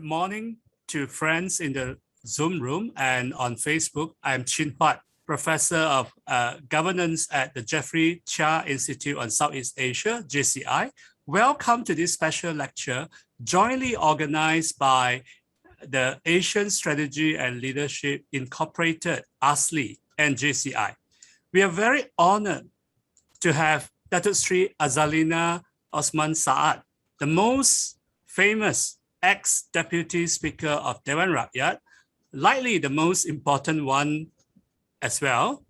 Good morning to friends in the Zoom room and on Facebook. I'm Huat, Professor of Governance at the Jeffrey Chia Institute on Southeast Asia, JCI. Welcome to this special lecture, jointly organized by the Asian Strategy and Leadership Incorporated, ASLI, and JCI. We are very honored to have Dato Sri Azalina Othman, the most famous ex-deputy speaker of Dewan Rakyat, likely the most important one as well,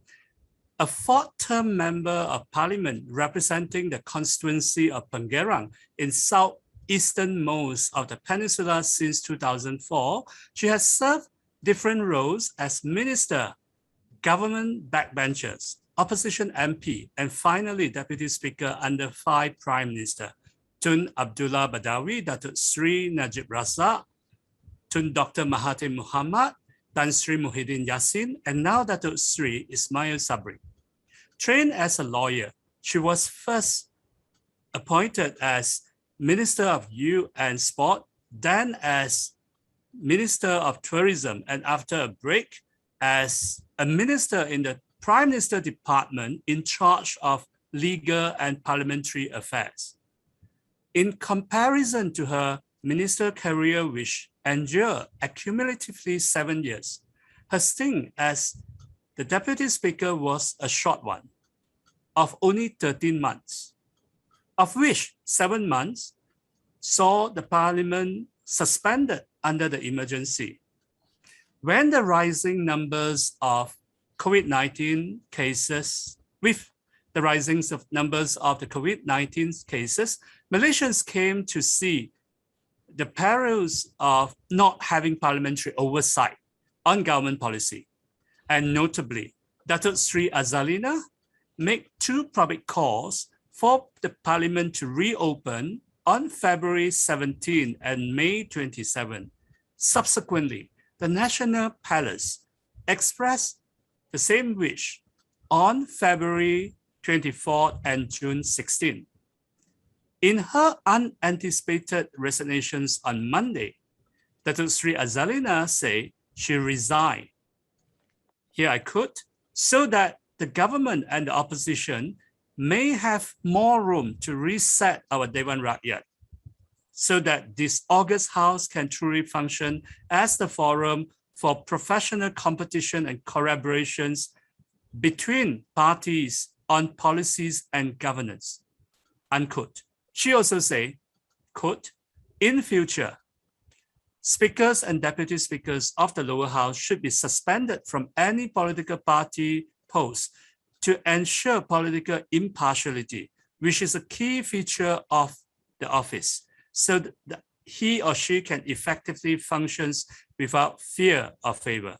a fourth-term member of parliament representing the constituency of Pengerang in southeasternmost of the peninsula since 2004. She has served different roles as minister, government backbenchers, opposition MP, and finally deputy speaker under 5 prime minister. Tun Abdullah Badawi, Dato Sri Najib Razak, Tun Dr. Mahathir Muhammad, Tan Sri Muhyiddin Yassin, and now Dato Sri Ismail Sabri. Trained as a lawyer, she was first appointed as Minister of Youth and Sport, then as Minister of Tourism, and after a break, as a minister in the Prime Minister Department in charge of legal and parliamentary affairs. In comparison to her minister career, which endured accumulatively 7 years, her stint as the deputy speaker was a short one of only 13 months, of which 7 months saw the parliament suspended under the emergency. When the rising numbers of COVID-19 cases, with the rising of numbers of the COVID-19 cases, Malaysians came to see the perils of not having parliamentary oversight on government policy. And notably, Dato Sri Azalina made 2 public calls for the parliament to reopen on February 17 and May 27. Subsequently, the National Palace expressed the same wish on February 24 and June 16. In her unanticipated resignations on Monday, Dato Sri Azalina said she resigned. Here I quote, so that the government and the opposition may have more room to reset our Dewan Rakyat, so that this august house can truly function as the forum for professional competition and collaborations between parties on policies and governance, unquote. She also said, quote, in future, speakers and deputy speakers of the lower house should be suspended from any political party post to ensure political impartiality, which is a key feature of the office, so that he or she can effectively function without fear of favor.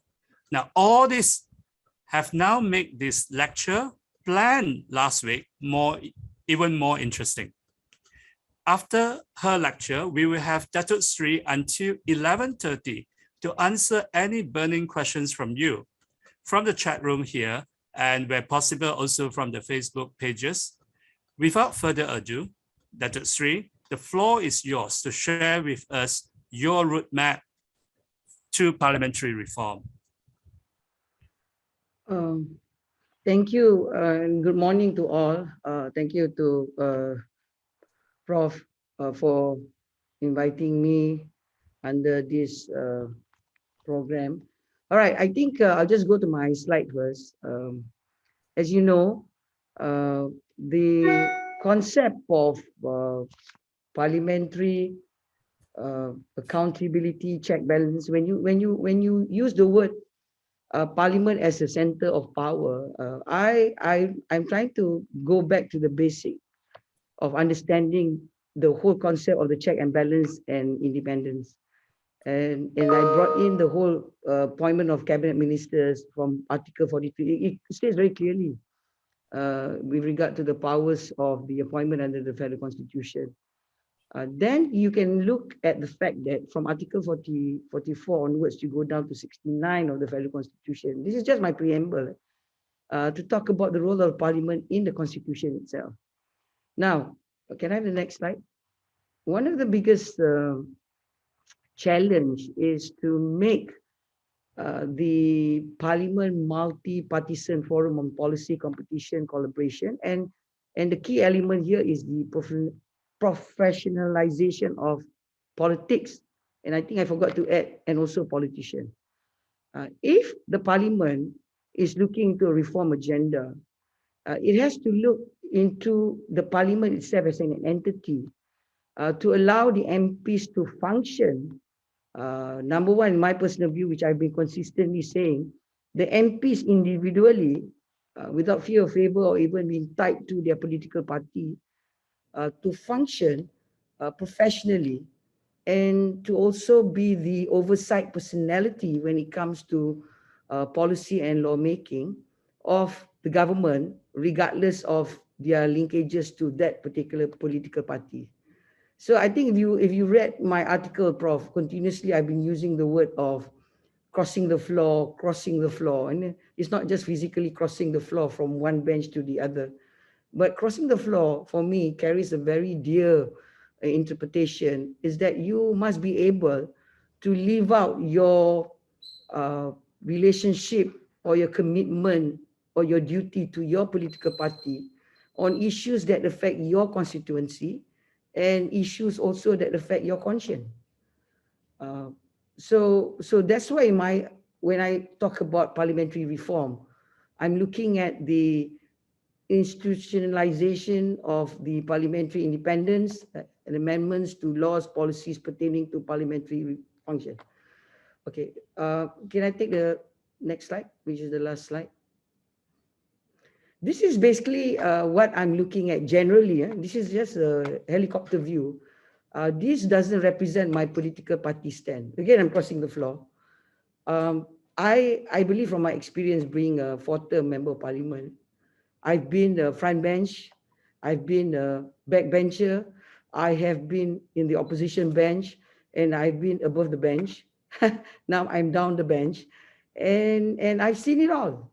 Now, all this have now made this lecture planned last week even more interesting. After her lecture, we will have Dato Sri until 11:30 to answer any burning questions from you, from the chat room here, and where possible also from the Facebook pages. Without further ado, Dato Sri, the floor is yours to share with us your roadmap to parliamentary reform. Thank you and good morning to all. Thank you to Prof for inviting me under this program. All right, I think I'll just go to my slide first. As you know, the concept of parliamentary accountability, check balance, when you use the word parliament as a center of power, I'm trying to go back to the basic of understanding the whole concept of the check and balance and independence. And I brought in the whole appointment of cabinet ministers from Article 43. It states very clearly with regard to the powers of the appointment under the Federal Constitution. Then you can look at the fact that from Article 44 onwards, you go down to 69 of the Federal Constitution. This is just my preamble to talk about the role of Parliament in the Constitution itself. Now, can I have the next slide? One of the biggest challenge is to make the Parliament multi-partisan forum on policy, competition, collaboration, and the key element here is the professionalization of politics, and I think I forgot to add, and also politician. If the Parliament is looking to a reform agenda, it has to look into the Parliament itself as an entity to allow the MPs to function. Number one, in my personal view, which I've been consistently saying, the MPs individually, without fear of favor or even being tied to their political party, to function professionally and to also be the oversight personality when it comes to policy and lawmaking of the government, regardless of their linkages to that particular political party. So I think if you read my article, Prof, continuously I've been using the word of crossing the floor, and it's not just physically crossing the floor from one bench to the other, but crossing the floor for me carries a very dear interpretation, is that you must be able to live out your relationship or your commitment or your duty to your political party on issues that affect your constituency and issues also that affect your conscience. So that's why when I talk about parliamentary reform, I'm looking at the institutionalization of the parliamentary independence and amendments to laws, policies pertaining to parliamentary function. Okay, can I take the next slide, which is the last slide? This is basically what I'm looking at generally. This is just a helicopter view. This doesn't represent my political party stand. Again, I'm crossing the floor. I believe from my experience being a fourth-term member of parliament, I've been the front bench, I've been a backbencher, I have been in the opposition bench, and I've been above the bench. Now I'm down the bench, and I've seen it all.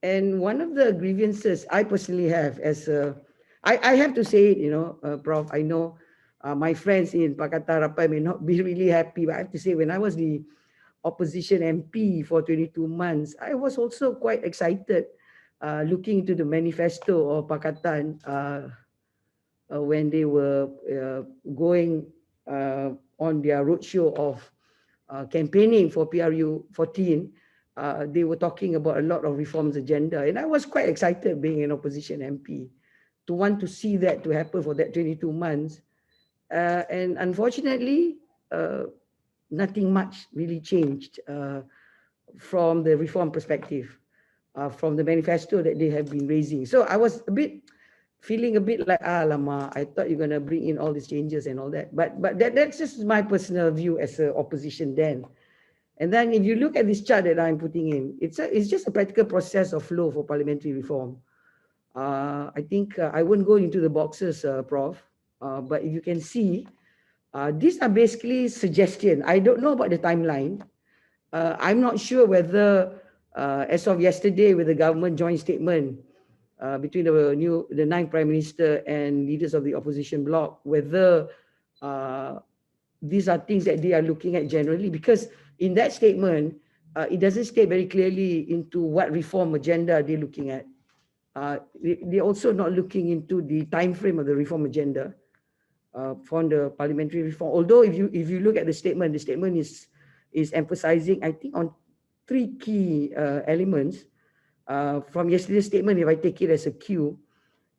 And one of the grievances I personally have as a, I have to say it, Prof, I know my friends in Pakatan Rapai may not be really happy, but I have to say when I was the opposition MP for 22 months, I was also quite excited looking into the manifesto of Pakatan when they were going on their roadshow of campaigning for PRU 14. They were talking about a lot of reforms agenda, and I was quite excited being an opposition MP to want to see that to happen for that 22 months. And unfortunately, nothing much really changed from the reform perspective, from the manifesto that they have been raising. So I was feeling a bit like, lama, I thought you're going to bring in all these changes and all that. But that's just my personal view as an opposition then. And then if you look at this chart that I'm putting in, it's just a practical process of flow for parliamentary reform. I think I won't go into the boxes, Prof, but if you can see, these are basically suggestions. I don't know about the timeline. I'm not sure whether, as of yesterday, with the government joint statement between the ninth Prime Minister and leaders of the opposition bloc, whether these are things that they are looking at generally, because in that statement, it doesn't state very clearly into what reform agenda they're looking at. They're also not looking into the time frame of the reform agenda from the parliamentary reform. Although if you look at the statement is emphasizing, I think, on three key elements. From yesterday's statement, if I take it as a cue,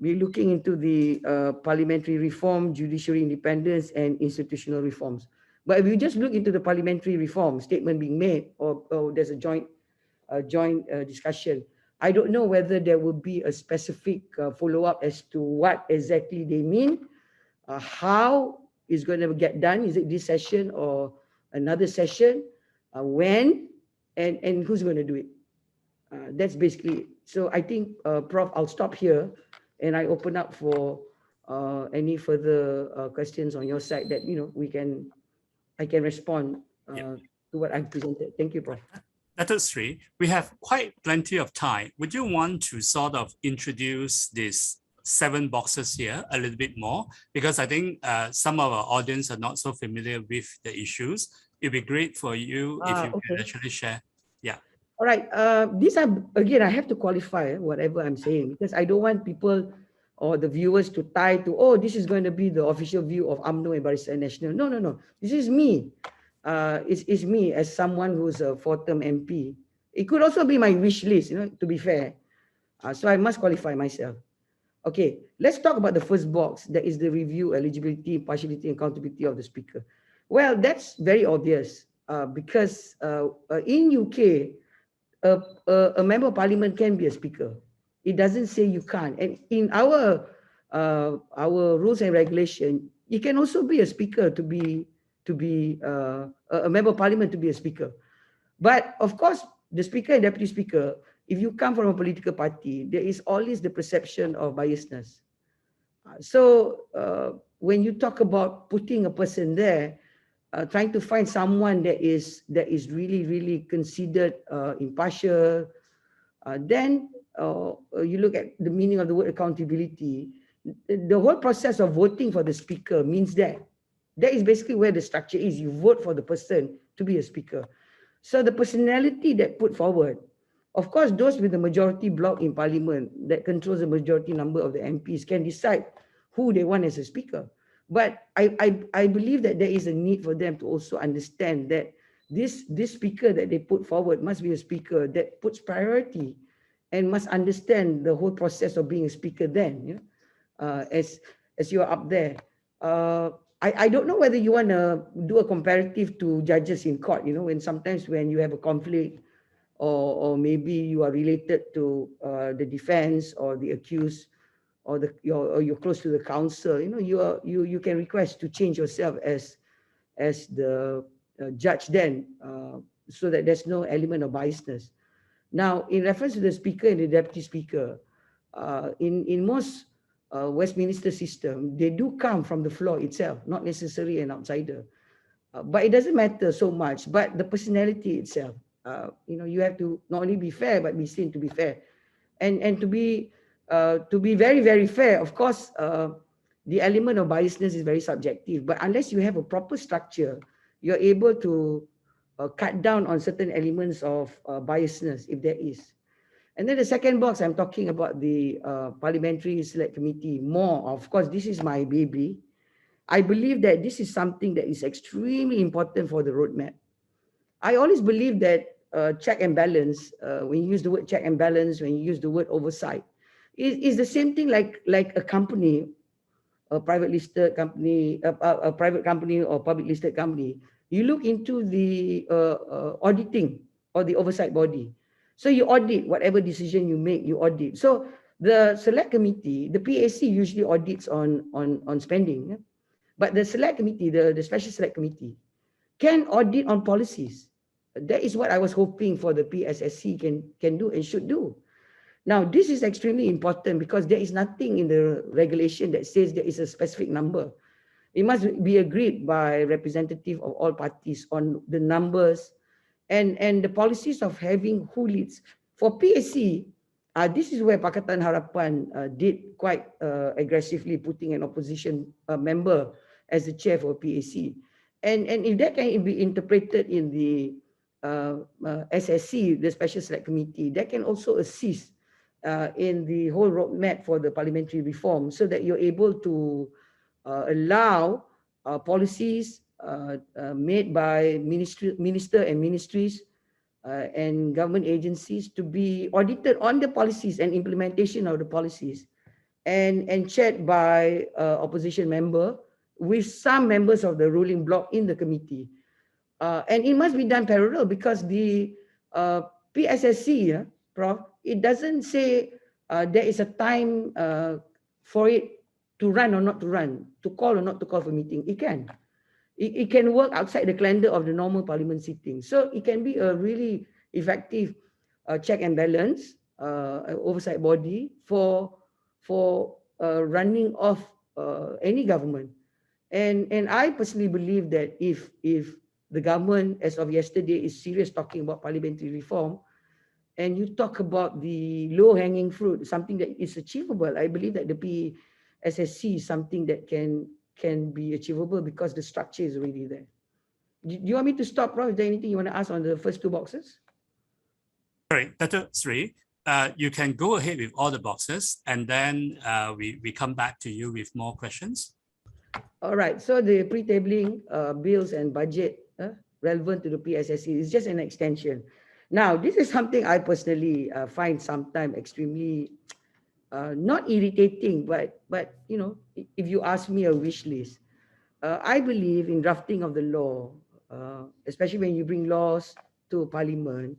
we're looking into the parliamentary reform, judiciary independence, and institutional reforms. But if you just look into the parliamentary reform statement being made, or there's a joint discussion, I don't know whether there will be a specific follow-up as to what exactly they mean, how it's going to get done. Is it this session or another session? When and who's going to do it? That's basically it. So I think, Prof, I'll stop here and I open up for any further questions on your side that I can respond to what I've presented. Thank you, Prof. Dato Seri, we have quite plenty of time. Would you want to sort of introduce these 7 boxes here a little bit more? Because I think some of our audience are not so familiar with the issues. it'd be great for you if you can Okay. actually share. Yeah. All right. These are, again, I have to qualify whatever I'm saying, because I don't want people or the viewers to tie to, oh, this is going to be the official view of UMNO and Barisan National. No, no, no. This is me. It's me as someone who's a four-term MP. It could also be my wish list, to be fair. So I must qualify myself. Okay, let's talk about the first box. That is the review, eligibility, impartiality, and accountability of the speaker. Well, that's very obvious because in UK, a member of parliament can be a speaker. It doesn't say you can't. And in our rules and regulation, you can also be a speaker to be a member of parliament to be a speaker. But of course, the speaker and deputy speaker, if you come from a political party, there is always the perception of biasness. So when you talk about putting a person there, trying to find someone that is really considered impartial, then you look at the meaning of the word accountability. The whole process of voting for the speaker means that is basically where the structure is. You vote for the person to be a speaker. So the personality that put forward, of course, those with the majority bloc in parliament that controls the majority number of the MPs can decide who they want as a speaker. But I believe that there is a need for them to also understand that this speaker that they put forward must be a speaker that puts priority and must understand the whole process of being a speaker then, as you're up there. I don't know whether you want to do a comparative to judges in court, when sometimes when you have a conflict or maybe you are related to the defense or the accused or you're close to the counsel, you can request to change yourself as the judge then, so that there's no element of biasness. Now, in reference to the speaker and the deputy speaker, in most Westminster system, they do come from the floor itself, not necessarily an outsider. But it doesn't matter so much, but the personality itself, you have to not only be fair, but be seen to be fair. And to be very, very fair, of course, the element of biasness is very subjective, but unless you have a proper structure, you're able to cut down on certain elements of biasness, if there is. And then the second box, I'm talking about the Parliamentary Select Committee. More, of course, this is my baby. I believe that this is something that is extremely important for the roadmap. I always believe that check and balance, when you use the word check and balance, when you use the word oversight, is the same thing like a company, a private listed company, a private company or public listed company. You look into the auditing or the oversight body. So you audit whatever decision you make, you audit. So the select committee, the PAC usually audits on spending. Yeah? But the select committee, the special select committee, can audit on policies. That is what I was hoping for the PSSC can do and should do. Now, this is extremely important because there is nothing in the regulation that says there is a specific number. It must be agreed by representative of all parties on the numbers and the policies of having who leads. For PAC, this is where Pakatan Harapan did quite aggressively, putting an opposition member as the chair for PAC. And if that can be interpreted in the SSC, the Special Select Committee, that can also assist in the whole roadmap for the parliamentary reform, so that you're able to allow policies made by minister and ministries and government agencies to be audited on the policies and implementation of the policies, and chaired by opposition member with some members of the ruling bloc in the committee. And it must be done parallel because the PSSC, Prof, it doesn't say there is a time for it to run or not to run, to call or not to call for meeting. It can. It can work outside the calendar of the normal parliament sitting. So it can be a really effective check and balance oversight body for running of any government. And I personally believe that if the government, as of yesterday, is serious talking about parliamentary reform, and you talk about the low-hanging fruit, something that is achievable, I believe that the PSSC is something that can be achievable because the structure is already there. Do you want me to stop, Prof? Is there anything you want to ask on the first two boxes? Sorry, Dato Seri, you can go ahead with all the boxes, and then we come back to you with more questions. All right. So the pre-tabling bills and budget relevant to the PSSE is just an extension. Now, this is something I personally find sometimes extremely not irritating, but you know, if you ask me a wish list, I believe in drafting of the law, especially when you bring laws to Parliament.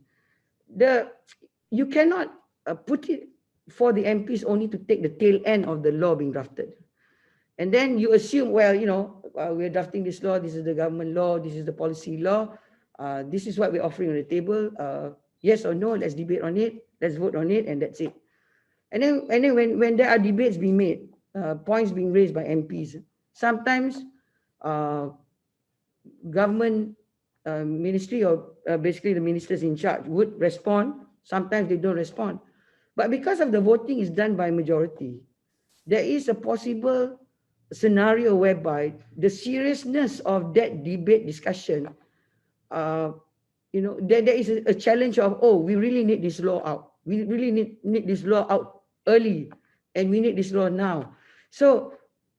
You cannot put it for the MPs only to take the tail end of the law being drafted. And then you assume, well, you know, we're drafting this law, this is the government law, this is the policy law, this is what we're offering on the table. Yes or no, let's debate on it, let's vote on it, and that's it. And then when there are debates being made, points being raised by MPs, sometimes government ministry or basically the ministers in charge would respond, sometimes they don't respond. But because of the voting is done by majority, there is a possible scenario whereby the seriousness of that debate discussion, you know, there is a challenge of, oh, we really need this law out. We really need this law out early, and we need this law now. So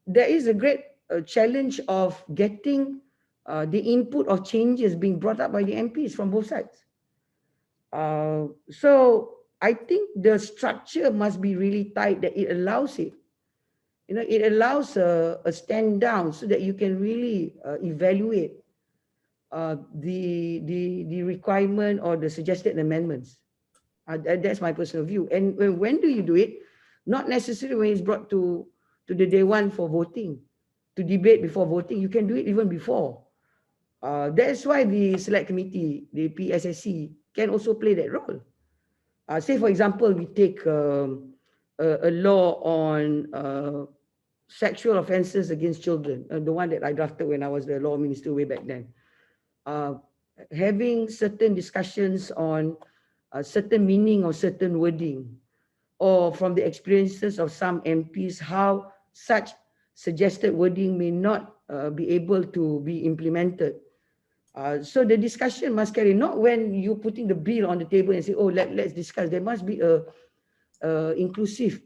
there is a great challenge of getting the input of changes being brought up by the MPs from both sides. So I think the structure must be really tight that it allows it. You know, it allows a stand down so that you can really evaluate the requirement or the suggested amendments. That's my personal view. And when do you do it? Not necessarily when it's brought to the day one for voting, to debate before voting. You can do it even before. That's why the select committee, the PSSC, can also play that role. Say, for example, we take a law on sexual offences against children, the one that I drafted when I was the law minister way back then. Having certain discussions on certain meaning or certain wording, or from the experiences of some MPs, how such suggested wording may not be able to be implemented. So the discussion must carry, not when you're putting the bill on the table and say, oh, let's discuss. There must be a inclusive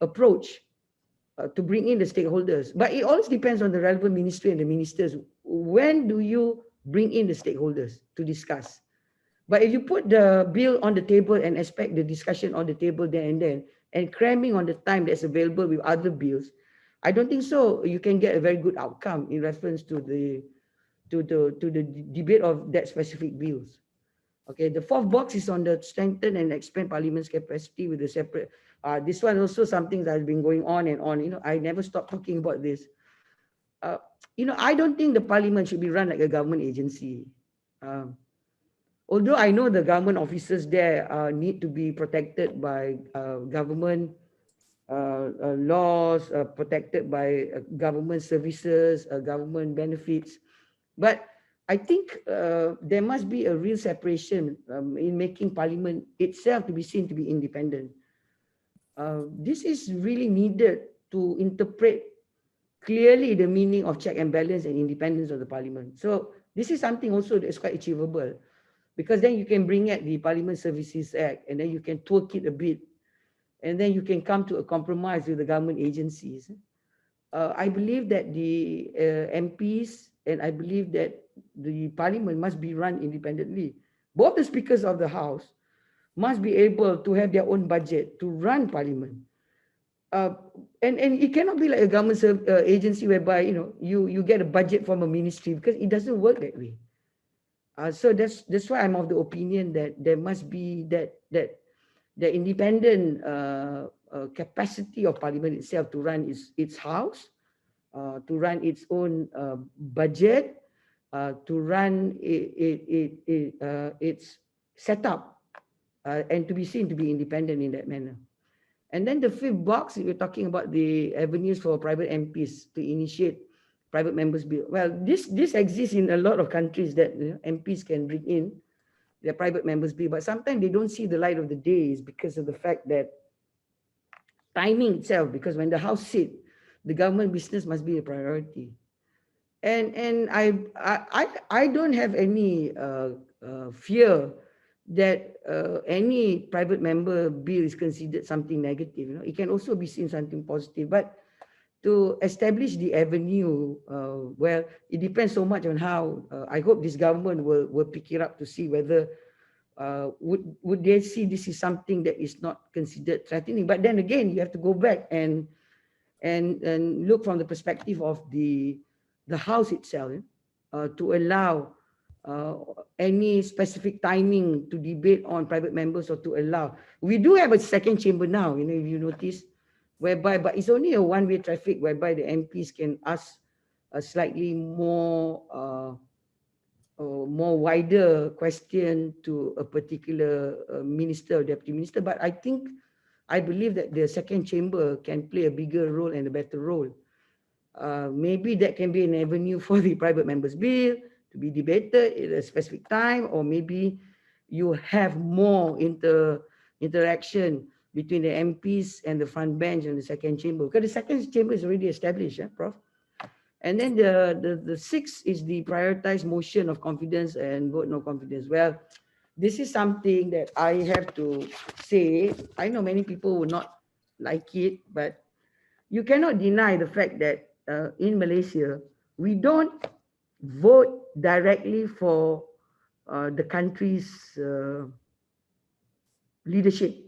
approach to bring in the stakeholders. But it always depends on the relevant ministry and the ministers. When do you bring in the stakeholders to discuss? But if you put the bill on the table and expect the discussion on the table there and then, and cramming on the time that's available with other bills, I don't think so. You can get a very good outcome in reference to the debate of that specific bills. Okay, the fourth box is on the strengthen and expand Parliament's capacity with the separate. This one also something that has been going on and on. You know, I never stop talking about this. You know, I don't think the Parliament should be run like a government agency. Although I know the government officers there need to be protected by government laws, protected by government services, government benefits. But I think there must be a real separation in making Parliament itself to be seen to be independent. This is really needed to interpret clearly the meaning of check and balance and independence of the Parliament. So this is something also that is quite achievable, because then you can bring out the Parliament Services Act, and then you can tweak it a bit, and then you can come to a compromise with the government agencies. I believe that the MPs and I believe that the Parliament must be run independently. Both the speakers of the House must be able to have their own budget to run Parliament. And it cannot be like a government agency whereby, you know, you get a budget from a ministry, because it doesn't work that way. So that's why I'm of the opinion that there must be that the independent capacity of Parliament itself to run its house, to run its own budget, to run its setup, and to be seen to be independent in that manner. And then the fifth box, we're talking about the avenues for private MPs to initiate private members bill. Well, this exists in a lot of countries, that MPs can bring in their private members bill, but sometimes they don't see the light of the day is because of the fact that timing itself, because when the House sits, the government business must be a priority. And I don't have any fear that any private member bill is considered something negative. You know, it can also be seen something positive. But to establish the avenue, well, it depends so much on how. I hope this government will pick it up to see whether would they see this is something that is not considered threatening. But then again, you have to go back and look from the perspective of the house itself, to allow uh, any specific timing to debate on private members, or to allow. We do have a second chamber now, you know, if you notice, whereby, but it's only a one-way traffic, whereby the MPs can ask a slightly more wider question to a particular minister or deputy minister. But I believe that the second chamber can play a bigger role and a better role. Maybe that can be an avenue for the private members bill to be debated at a specific time, or maybe you have more interaction between the MPs and the front bench and the second chamber, because the second chamber is already established, Prof. And then the sixth is the prioritized motion of confidence and vote no confidence. Well, this is something that I have to say. I know many people will not like it, but you cannot deny the fact that in Malaysia, we don't vote directly for the country's leadership.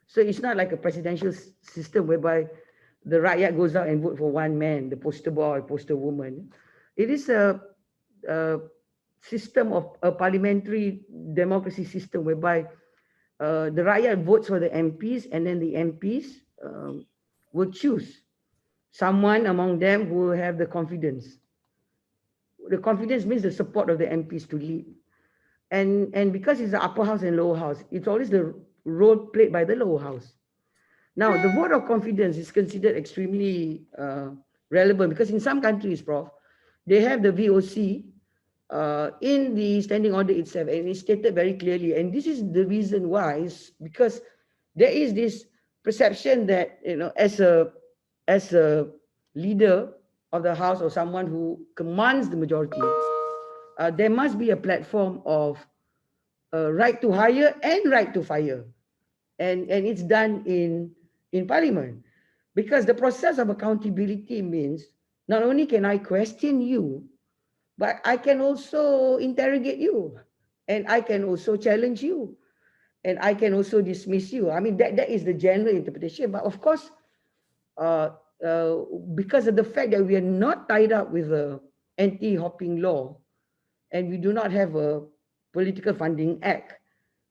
So it's not like a presidential system whereby the rakyat goes out and vote for one man, the poster boy, poster woman. It is a system of a parliamentary democracy system whereby the rakyat votes for the MPs, and then the MPs will choose someone among them who will have the confidence. The confidence means the support of the MPs to lead. And because it's the upper house and lower house, it's always the role played by the lower house. Now, the vote of confidence is considered extremely relevant, because in some countries, Prof, they have the VOC in the standing order itself, and it's stated very clearly. And this is the reason why, is because there is this perception that, you know, as a leader of the house, or someone who commands the majority, there must be a platform of right to hire and right to fire, and it's done in Parliament, because the process of accountability means not only can I question you, but I can also interrogate you, and I can also challenge you, and I can also dismiss you. I mean, that is the general interpretation. But of course, uh, because of the fact that we are not tied up with a anti-hopping law, and we do not have a political funding act,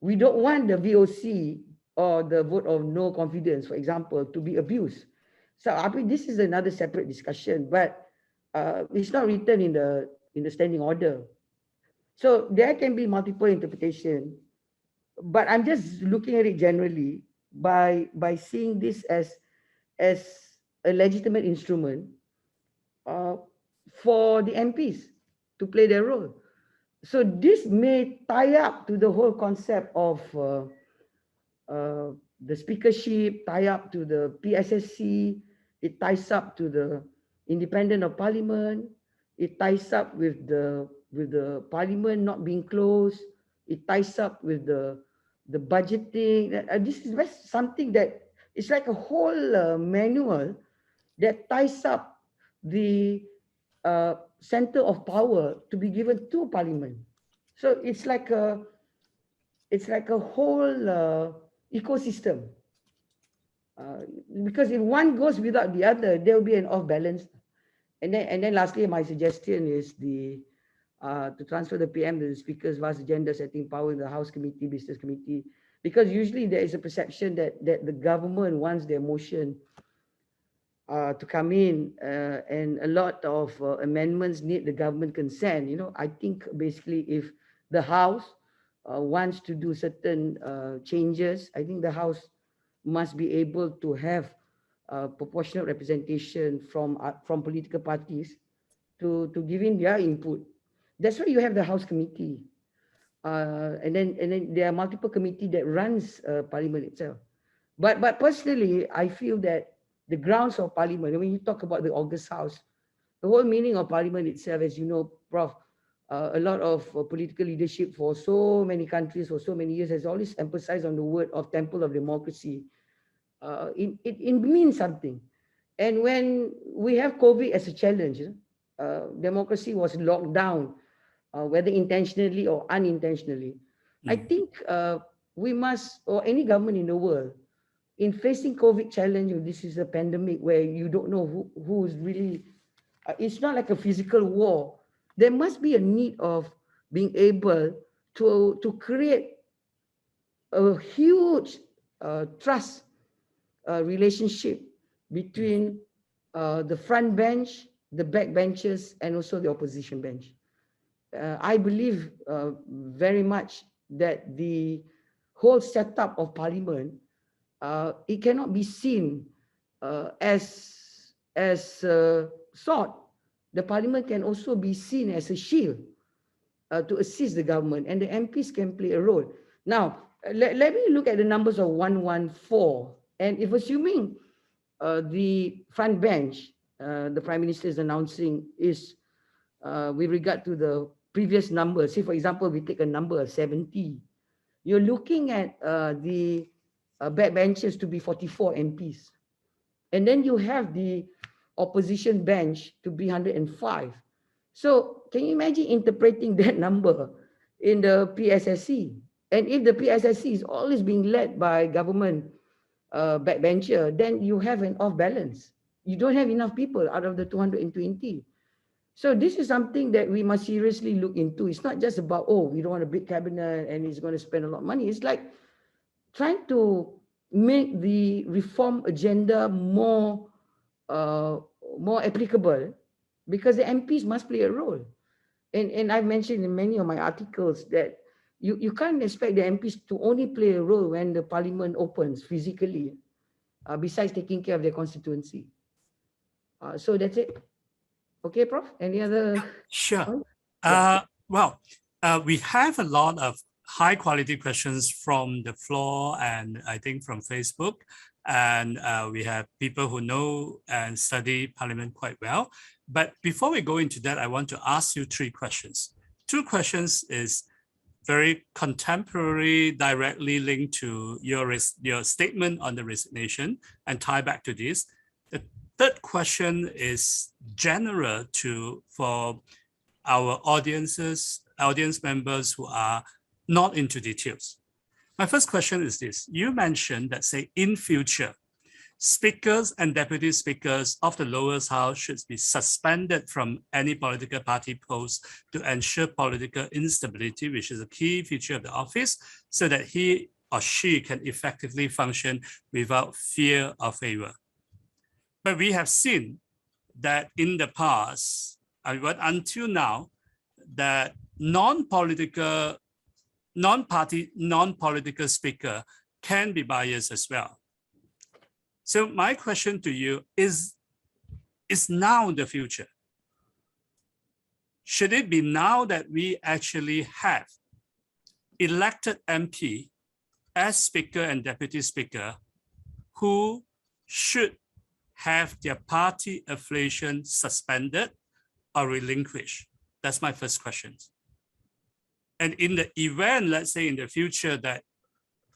we don't want the VOC or the vote of no confidence, for example, to be abused. So I mean, this is another separate discussion, but it's not written in the standing order. So there can be multiple interpretation, but I'm just looking at it generally by seeing this as a legitimate instrument uh, for the MPs to play their role. So this may tie up to the whole concept of the speakership, tie up to the PSSC, it ties up to the independent of parliament, it ties up with the parliament not being closed, it ties up with the budgeting. This is something that it's like a whole manual that ties up the center of power to be given to parliament. So it's like a whole ecosystem. Because if one goes without the other, there will be an off balance. And then lastly, my suggestion is to transfer the PM to the speaker's vast agenda setting power in the House Committee, Business Committee, because usually there is a perception that the government wants their motion to come in, and a lot of amendments need the government consent. You know, I think basically if the House wants to do certain changes, I think the House must be able to have proportional representation from political parties to give in their input. That's why you have the House Committee, and then there are multiple committee that runs Parliament itself. But personally, I feel that the grounds of Parliament, when you talk about the August House, The whole meaning of parliament itself, as you know, Prof, a lot of political leadership for so many countries for so many years has always emphasized on the word of temple of democracy. It means something. And when we have COVID as a challenge, democracy was locked down, whether intentionally or unintentionally. I think we must, or any government in the world, in facing COVID challenge, this is a pandemic where you don't know who's really, it's not like a physical war. There must be a need of being able to create a huge trust relationship between the front bench, the back benches, and also the opposition bench. I believe very much that the whole setup of parliament, it cannot be seen as sword. The parliament can also be seen as a shield to assist the government, and the MPs can play a role. Now, let me look at the numbers of 114. And if assuming the front bench, the Prime Minister is announcing is with regard to the previous number, say for example, we take a number of 70, you're looking at the backbenchers to be 44 MPs. And then you have the opposition bench to be 105. So can you imagine interpreting that number in the PSSC? And if the PSSC is always being led by government backbencher, then you have an off balance. You don't have enough people out of the 220. So this is something that we must seriously look into. It's not just about, oh, we don't want a big cabinet and it's going to spend a lot of money. It's like trying to make the reform agenda more applicable, because the MPs must play a role. And I've mentioned in many of my articles that you can't expect the MPs to only play a role when the parliament opens physically, besides taking care of their constituency. So that's it. Okay, Prof, any other? Sure. Yeah. We have a lot of high quality questions from the floor and I think from Facebook. And we have people who know and study Parliament quite well. But before we go into that, I want to ask you 3 questions. 2 questions is very contemporary, directly linked to your statement on the resignation and tie back to this. The third question is general for our audience members who are not into details. My first question is this. You mentioned that, say, in future, speakers and deputy speakers of the lowest house should be suspended from any political party post to ensure political instability, which is a key feature of the office, so that he or she can effectively function without fear or favor. But we have seen that in the past, until now, that non-political speaker can be biased as well. So my question to you is now the future? Should it be now that we actually have elected MP as speaker and deputy speaker who should have their party affiliation suspended or relinquished? That's my first question. And in the event, let's say in the future, that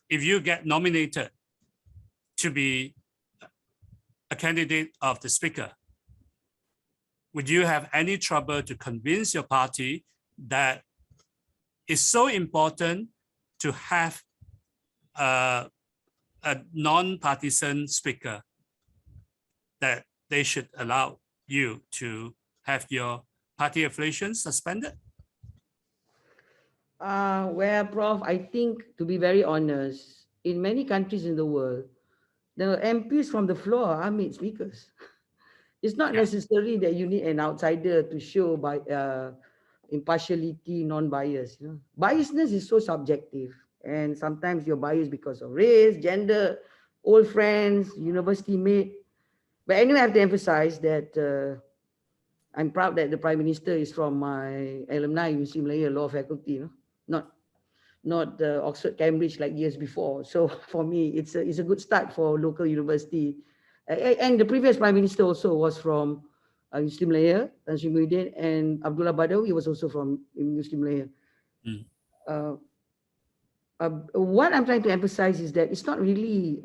if you get nominated to be a candidate of the speaker, would you have any trouble to convince your party that it's so important to have a non-partisan speaker, that they should allow you to have your party affiliation suspended? Well, Prof, I think, to be very honest, in many countries in the world, the MPs from the floor are made speakers. It's not necessary that you need an outsider to show by impartiality, non-bias. You know? Biasness is so subjective, and sometimes you're biased because of race, gender, old friends, university mate. But anyway, I have to emphasize that I'm proud that the Prime Minister is from my alumni UC Malaya Law Faculty, you know? Not Oxford, Cambridge like years before. So for me, it's a good start for local university. And the previous Prime Minister also was from Muslim Malaya, Tan Sri Muhyiddin, and Abdullah Badawi was also from Muslim Malaya. Uh, what I'm trying to emphasize is that it's not really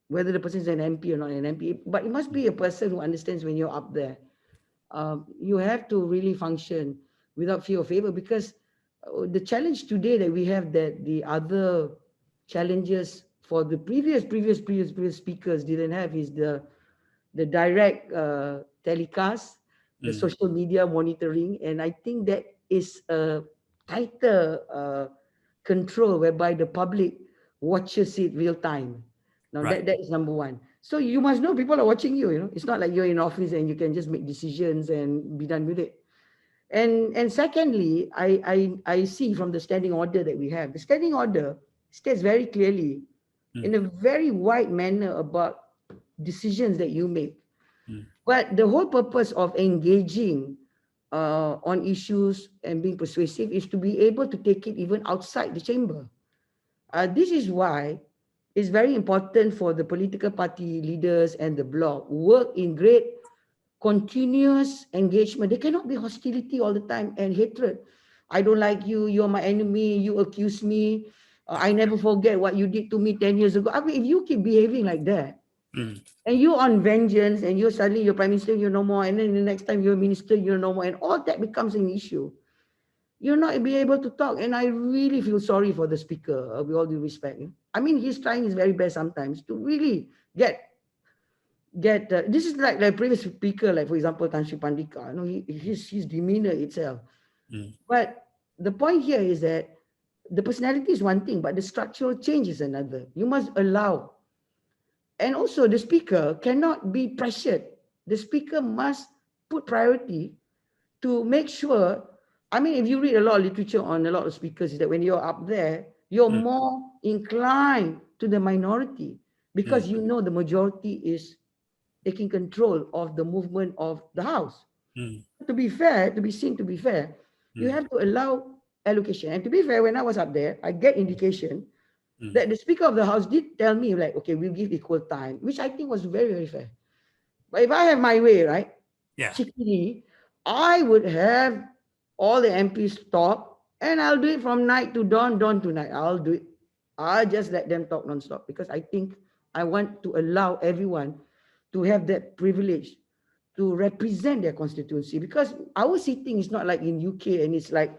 whether the person is an MP or not an MP, but it must be a person who understands when you're up there. You have to really function without fear or favor, because the challenge today that we have, that the other challenges for the previous speakers didn't have, is the direct telecast, the social media monitoring, and I think that is a tighter control whereby the public watches it real time. Now Right. that is number one. So you must know people are watching you. You know, it's not like you're in office and you can just make decisions and be done with it. And secondly, I see from the standing order that we have, the standing order states very clearly in a very wide manner about decisions that you make. But the whole purpose of engaging on issues and being persuasive is to be able to take it even outside the chamber. This is why it's very important for the political party leaders and the bloc work in great continuous engagement. There cannot be hostility all the time and hatred. I don't like you, you're my enemy, you accuse me, I never forget what you did to me 10 years ago. I mean, if you keep behaving like that, and you're on vengeance, and you're suddenly you're prime minister, you're no more, and then the next time you're a minister, you're no more, and all that becomes an issue, you're not be able to talk. And I really feel sorry for the speaker, with all due respect. I mean, he's trying his very best sometimes to really get this is like the previous speaker, like for example Tan Sri Pandika, his demeanor itself. But the point here is that the personality is one thing, but the structural change is another. You must allow. And also the speaker cannot be pressured. The speaker must put priority to make sure. I mean, if you read a lot of literature on a lot of speakers, is that when you're up there, you're more inclined to the minority, because you know the majority is taking control of the movement of the house. To be fair, to be seen to be fair, you have to allow allocation. And to be fair, when I was up there, I get indication that the Speaker of the House did tell me, like, okay, we'll give equal time, which I think was very, very fair. But if I have my way, right, cheekily, I would have all the MPs talk, and I'll do it from night to dawn, dawn to night. I'll do it. I'll just let them talk non-stop, because I think I want to allow everyone to have that privilege to represent their constituency, because our sitting is not like in UK and it's like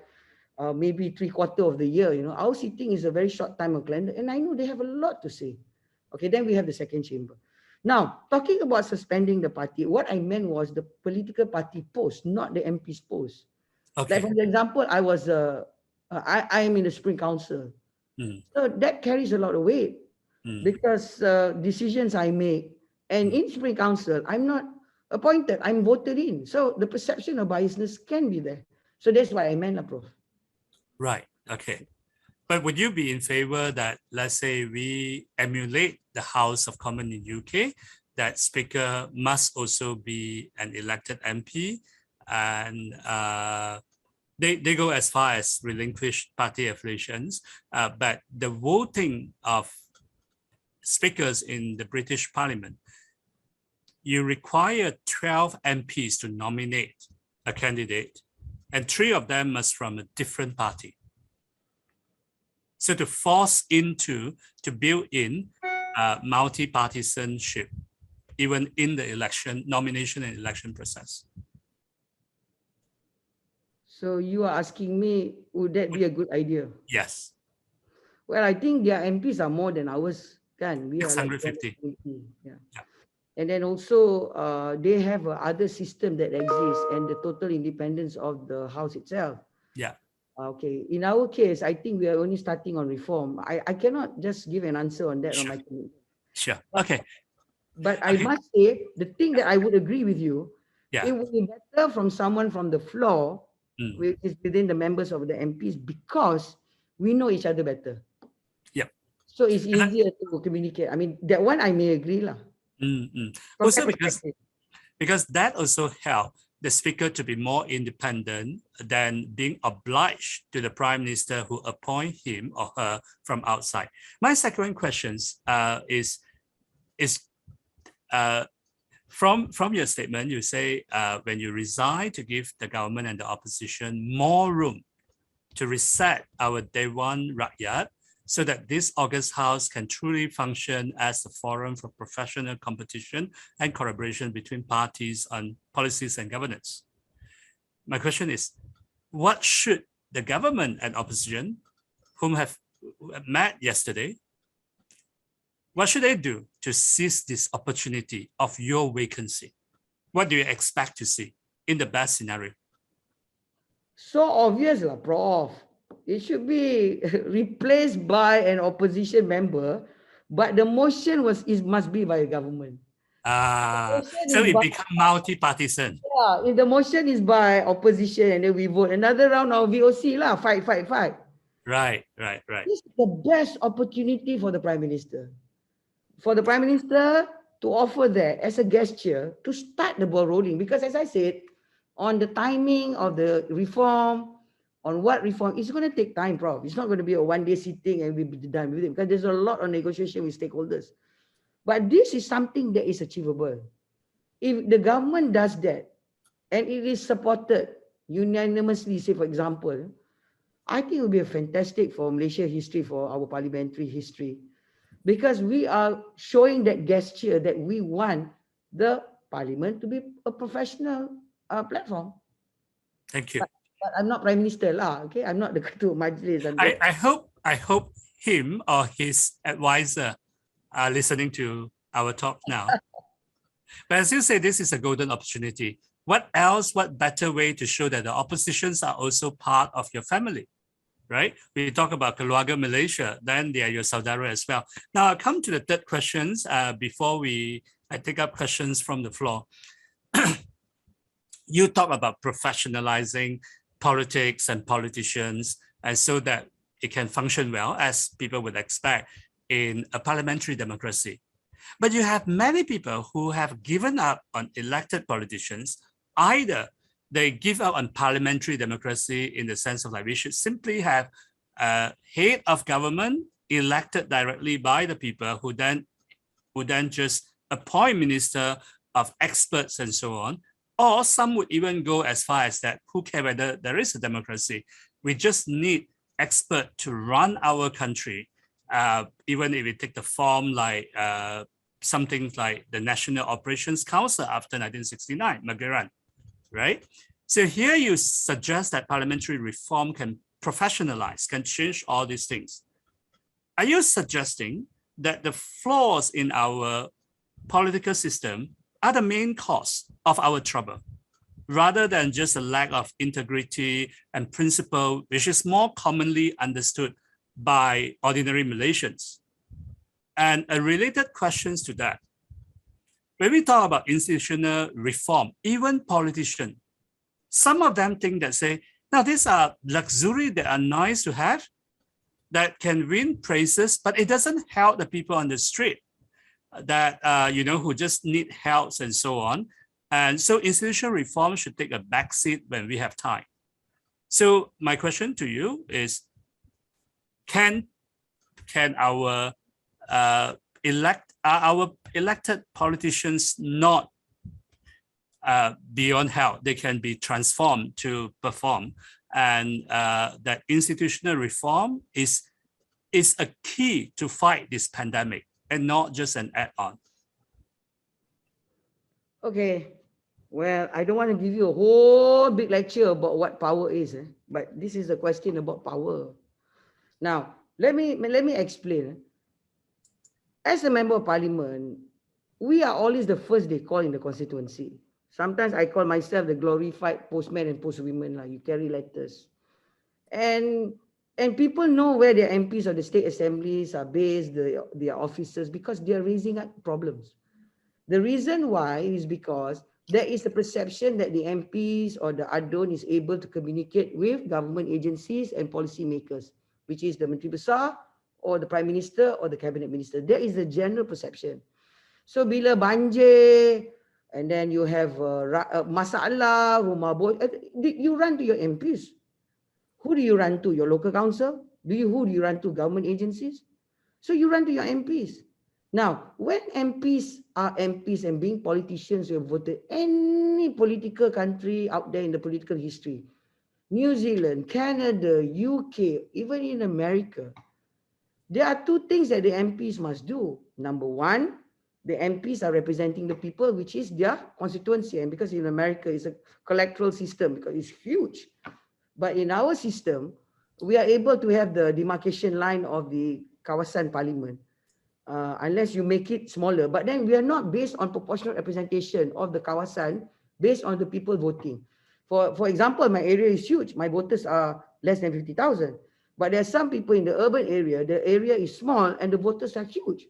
maybe 3/4 of the year. Our sitting is a very short time of calendar, and I know they have a lot to say. Okay, then we have the second chamber. Now, talking about suspending the party, what I meant was the political party post, not the MP's post. Okay. Like for example, I am in the Spring Council, so that carries a lot of weight, because decisions I make, and in Spring Council, I'm not appointed, I'm voted in. So the perception of biasness can be there. So that's why I meant, Prof. Right. Okay. But would you be in favor that, let's say, we emulate the House of Commons in UK, that speaker must also be an elected MP, and they go as far as relinquish party affiliations, but the voting of speakers in the British Parliament, you require 12 MPs to nominate a candidate, and 3 of them must from a different party. So to build in multi-partisanship, even in the nomination and election process. So you are asking me, would that be a good idea? Yes. Well, I think their MPs are more than ours. We 650. Are like yeah. And then also they have other system that exists, and the total independence of the house itself. Yeah. Okay. In our case, I think we are only starting on reform. I cannot just give an answer on that. Sure. On my committee. Sure. Okay. But I must say, the thing that I would agree with you, it would be better from someone from the floor, which is within the members of the MPs, because we know each other better. Yeah. So it's easier to communicate. I mean, that one I may agree lah. Also because that also helps the speaker to be more independent than being obliged to the prime minister who appoint him or her from outside. My second question is from your statement, you say when you resign to give the government and the opposition more room to reset our Dewan Rakyat so that this August House can truly function as a forum for professional competition and collaboration between parties on policies and governance. My question is, what should the government and opposition, whom have met yesterday, what should they do to seize this opportunity of your vacancy? What do you expect to see in the best scenario? So obvious, Prof. It should be replaced by an opposition member, but the motion must be by a government. So it becomes multi-partisan. Yeah, if the motion is by opposition and then we vote another round of VOC lah, fight. Right. This is the best opportunity for the Prime Minister. For the Prime Minister to offer that as a gesture to start the ball rolling. Because as I said, on the timing of the reform, on what reform, it's going to take time, Prof. It's not going to be a one-day sitting and we'll be done with it because there's a lot of negotiation with stakeholders. But this is something that is achievable. If the government does that and it is supported unanimously, say for example, I think it will be a fantastic for Malaysia history, for our parliamentary history, because we are showing that gesture that we want the parliament to be a professional platform. Thank you. But I'm not Prime Minister lah, okay? I'm not the Ketua Majlis. I hope him or his advisor are listening to our talk now. But as you say, this is a golden opportunity. What else, what better way to show that the oppositions are also part of your family, right? We talk about Keluarga Malaysia, then they are your saudara as well. Now I'll come to the third questions before I take up questions from the floor. You talk about professionalizing politics and politicians, and so that it can function well, as people would expect in a parliamentary democracy. But you have many people who have given up on elected politicians. Either they give up on parliamentary democracy in the sense of like we should simply have a head of government elected directly by the people who then just appoint minister of experts and so on. Or some would even go as far as that, who cares whether there is a democracy? We just need experts to run our country, even if it take the form like something like the National Operations Council after 1969, Pengerang, right? So here you suggest that parliamentary reform can professionalize, can change all these things. Are you suggesting that the flaws in our political system are the main cause of our trouble, rather than just a lack of integrity and principle, which is more commonly understood by ordinary Malaysians? And a related question to that, when we talk about institutional reform, even politicians, some of them think that say, now these are luxury that are nice to have, that can win praises, but it doesn't help the people on the street that, who just need help and so on. And so institutional reform should take a backseat when we have time. So my question to you is, can our elected politicians not beyond help? They can be transformed to perform, and that institutional reform is a key to fight this pandemic and not just an add-on. Okay, well, I don't want to give you a whole big lecture about what power is, but this is a question about power. Now, let me explain. As a member of parliament, we are always the first they call in the constituency. Sometimes I call myself the glorified postman and postwomen. You carry letters. And people know where their MPs or the state assemblies are based, their officers, because they are raising up problems. The reason why is because there is a perception that the MPs or the ADON is able to communicate with government agencies and policymakers, which is the Menteri Besar or the Prime Minister or the Cabinet Minister. There is a general perception. So bila banjir, and then you have masalah, rumah bocor, you run to your MPs. Who do you run to? Your local council? Who do you run to? Government agencies? So you run to your MPs. Now, when MPs are MPs and being politicians who have voted, any political country out there in the political history, New Zealand, Canada, UK, even in America, there are two things that the MPs must do. Number one, the MPs are representing the people, which is their constituency. And because in America, it's a electoral system because it's huge. But in our system, we are able to have the demarcation line of the Kawasan Parliament, unless you make it smaller. But then we are not based on proportional representation of the Kawasan based on the people voting. For example, my area is huge. My voters are less than 50,000. But there are some people in the urban area, the area is small and the voters are huge.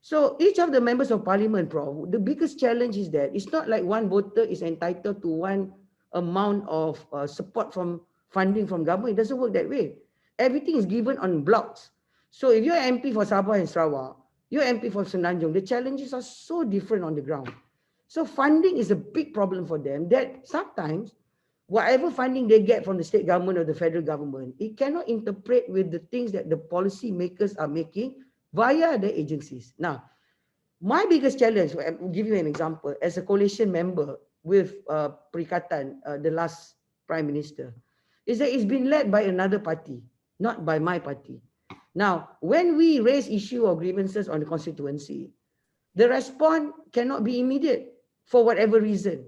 So each of the members of parliament, Prof, the biggest challenge is that it's not like one voter is entitled to one amount of support from funding from government. It doesn't work that way. Everything is given on blocks. So if you're MP for Sabah and Sarawak, you're MP for Semenanjung, the challenges are so different on the ground. So funding is a big problem for them that sometimes whatever funding they get from the state government or the federal government, it cannot interpret with the things that the policy makers are making via the agencies. Now, my biggest challenge, I'll give you an example, as a coalition member with Perikatan, the last Prime Minister, is that it's been led by another party, not by my party. Now, when we raise issue or grievances on the constituency, the response cannot be immediate for whatever reason.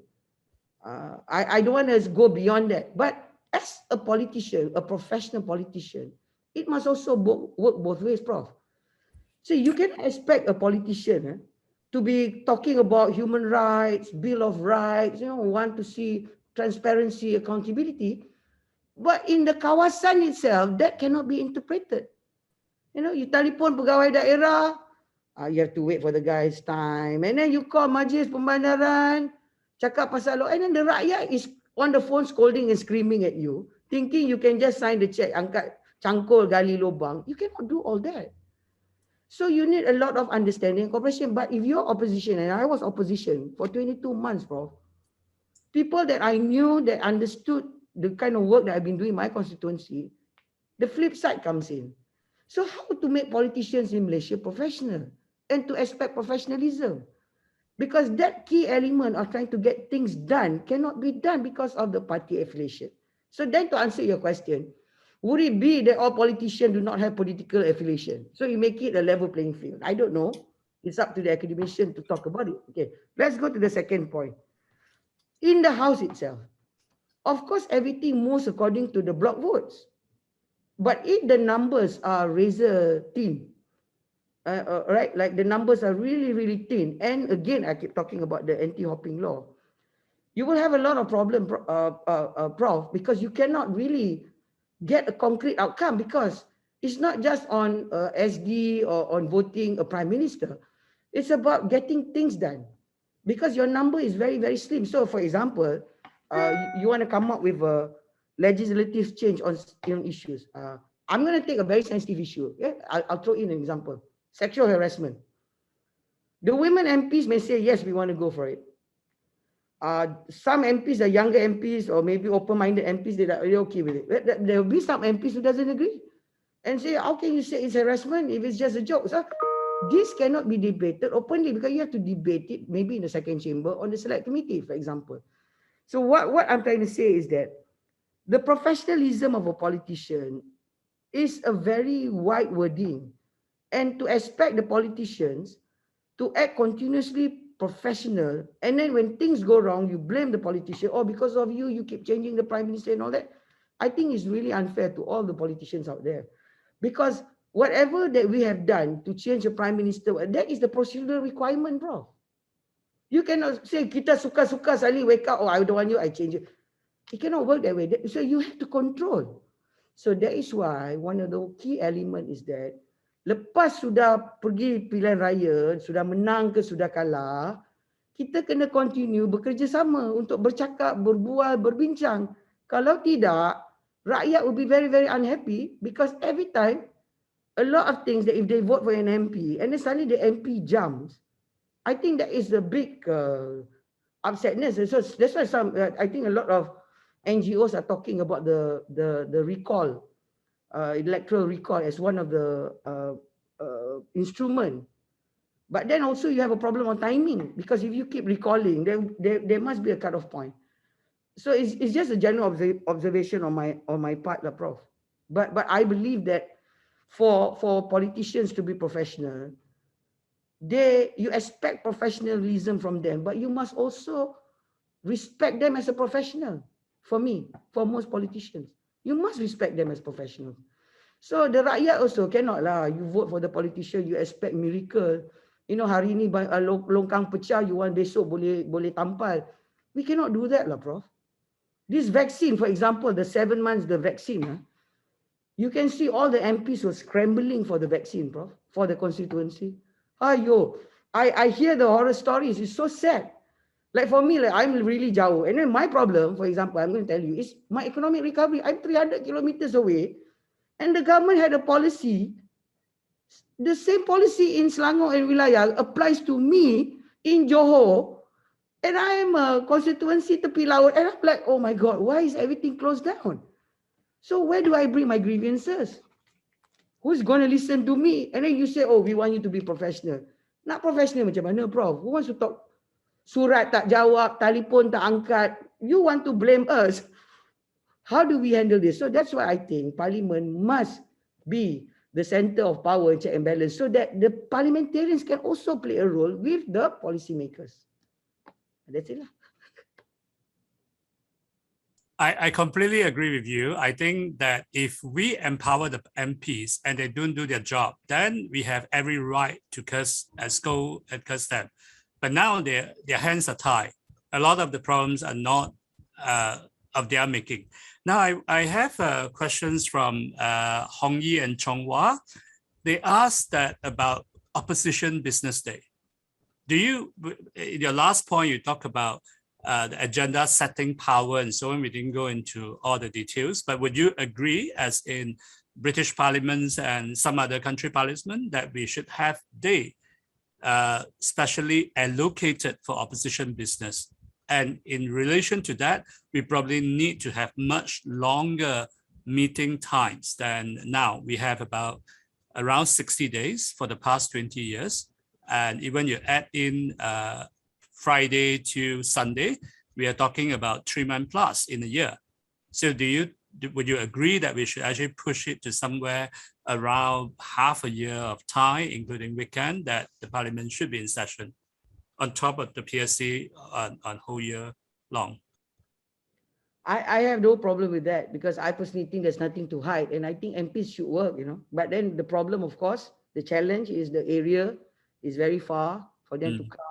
I don't want to go beyond that. But as a politician, a professional politician, it must also work both ways, Prof. So you can expect a politician to be talking about human rights, Bill of Rights, want to see transparency, accountability. But in the kawasan itself, that cannot be interpreted. You telephone pegawai daerah, you have to wait for the guy's time. And then you call majlis pembandaran, cakap pasal law. And then the rakyat is on the phone scolding and screaming at you, thinking you can just sign the check, angkat cangkul, gali lubang. You cannot do all that. So you need a lot of understanding and cooperation. But if you're opposition, and I was opposition for 22 months, Prof, people that I knew that understood the kind of work that I've been doing in my constituency, the flip side comes in. So how to make politicians in Malaysia professional and to expect professionalism? Because that key element of trying to get things done cannot be done because of the party affiliation. So then to answer your question, would it be that all politicians do not have political affiliation? So you make it a level playing field. I don't know. It's up to the academician to talk about it. Okay, let's go to the second point. In the House itself, of course, everything moves according to the block votes. But if the numbers are razor thin, right, like the numbers are really, really thin, and again, I keep talking about the anti-hopping law, you will have a lot of problem, Prof, because you cannot really get a concrete outcome because it's not just on SD or on voting a prime minister. It's about getting things done because your number is very, very slim. So for example, you want to come up with a legislative change on issues. I'm going to take a very sensitive issue. Yeah? I'll throw in an example. Sexual harassment. The women MPs may say, yes, we want to go for it. Some MPs are younger MPs or maybe open-minded MPs that are okay with it. There will be some MPs who doesn't agree and say, how can you say it's harassment if it's just a joke? So this cannot be debated openly because you have to debate it maybe in the second chamber on the select committee, for example. So what I'm trying to say is that the professionalism of a politician is a very wide wording, and to expect the politicians to act continuously professional, and then when things go wrong, you blame the politician, or because of you, you keep changing the prime minister and all that. I think it's really unfair to all the politicians out there, because whatever that we have done to change the prime minister, that is the procedural requirement, bro. You cannot say kita suka-suka suddenly wake up, oh, I don't want you, I change it. It cannot work that way. So you have to control. So that is why one of the key element is that lepas sudah pergi pilihan raya, sudah menang ke sudah kalah, kita kena continue bekerjasama untuk bercakap, berbual, berbincang. Kalau tidak, rakyat will be very, very unhappy because every time, a lot of things that if they vote for an MP and then suddenly the MP jumps, I think that is a big upsetness. So that's why I think a lot of NGOs are talking about the recall, electoral recall as one of the instrument But then also you have a problem on timing, because if you keep recalling, then there must be a cutoff point. So it's just a general observation on my part, Prof. But I believe that for politicians to be professional, you expect professionalism from them, but you must also respect them as a professional. For me, for most politicians, you must respect them as professionals. So the rakyat also cannot lah. You vote for the politician, you expect miracle. Hari ni longkang pecah, you want besok boleh tampal. We cannot do that lah, Prof. This vaccine, for example, the 7 months, the vaccine, you can see all the MPs were scrambling for the vaccine, Prof, for the constituency. Ayo, I hear the horror stories. It's so sad. Like for me, like I'm really jauh. And then my problem, for example, I'm going to tell you, is my economic recovery. I'm 300 kilometers away. And the government had a policy. The same policy in Selangor and Wilayah applies to me in Johor. And I'm a constituency tepi laut. And I'm like, oh my God, why is everything closed down? So where do I bring my grievances? Who's going to listen to me? And then you say, oh, we want you to be professional. Not professional macam mana, Prof? Who wants to talk? Surat tak jawab, telefon tak angkat. You want to blame us. How do we handle this? So that's why I think Parliament must be the center of power, check and balance, so that the parliamentarians can also play a role with the policymakers. That's it lah. I completely agree with you. I think that if we empower the MPs and they don't do their job, then we have every right to scold and curse them. But now their hands are tied. A lot of the problems are not of their making. Now I have questions from Hong Yi and Chong Hua. They asked that about opposition business day. Do you, in your last point, you talk about the agenda setting power and so on. We didn't go into all the details, but would you agree, as in British parliaments and some other country parliament, that we should have day specially allocated for opposition business? And in relation to that, we probably need to have much longer meeting times than now. We have about around 60 days for the past 20 years. And even you add in Friday to Sunday, we are talking about 3 months plus in a year. So would you agree that we should actually push it to somewhere around half a year of time, including weekend, that the parliament should be in session on top of the PSC on whole year long? I have no problem with that, because I personally think there's nothing to hide, and I think MPs should work, But then the problem, of course, the challenge is the area is very far for them to come.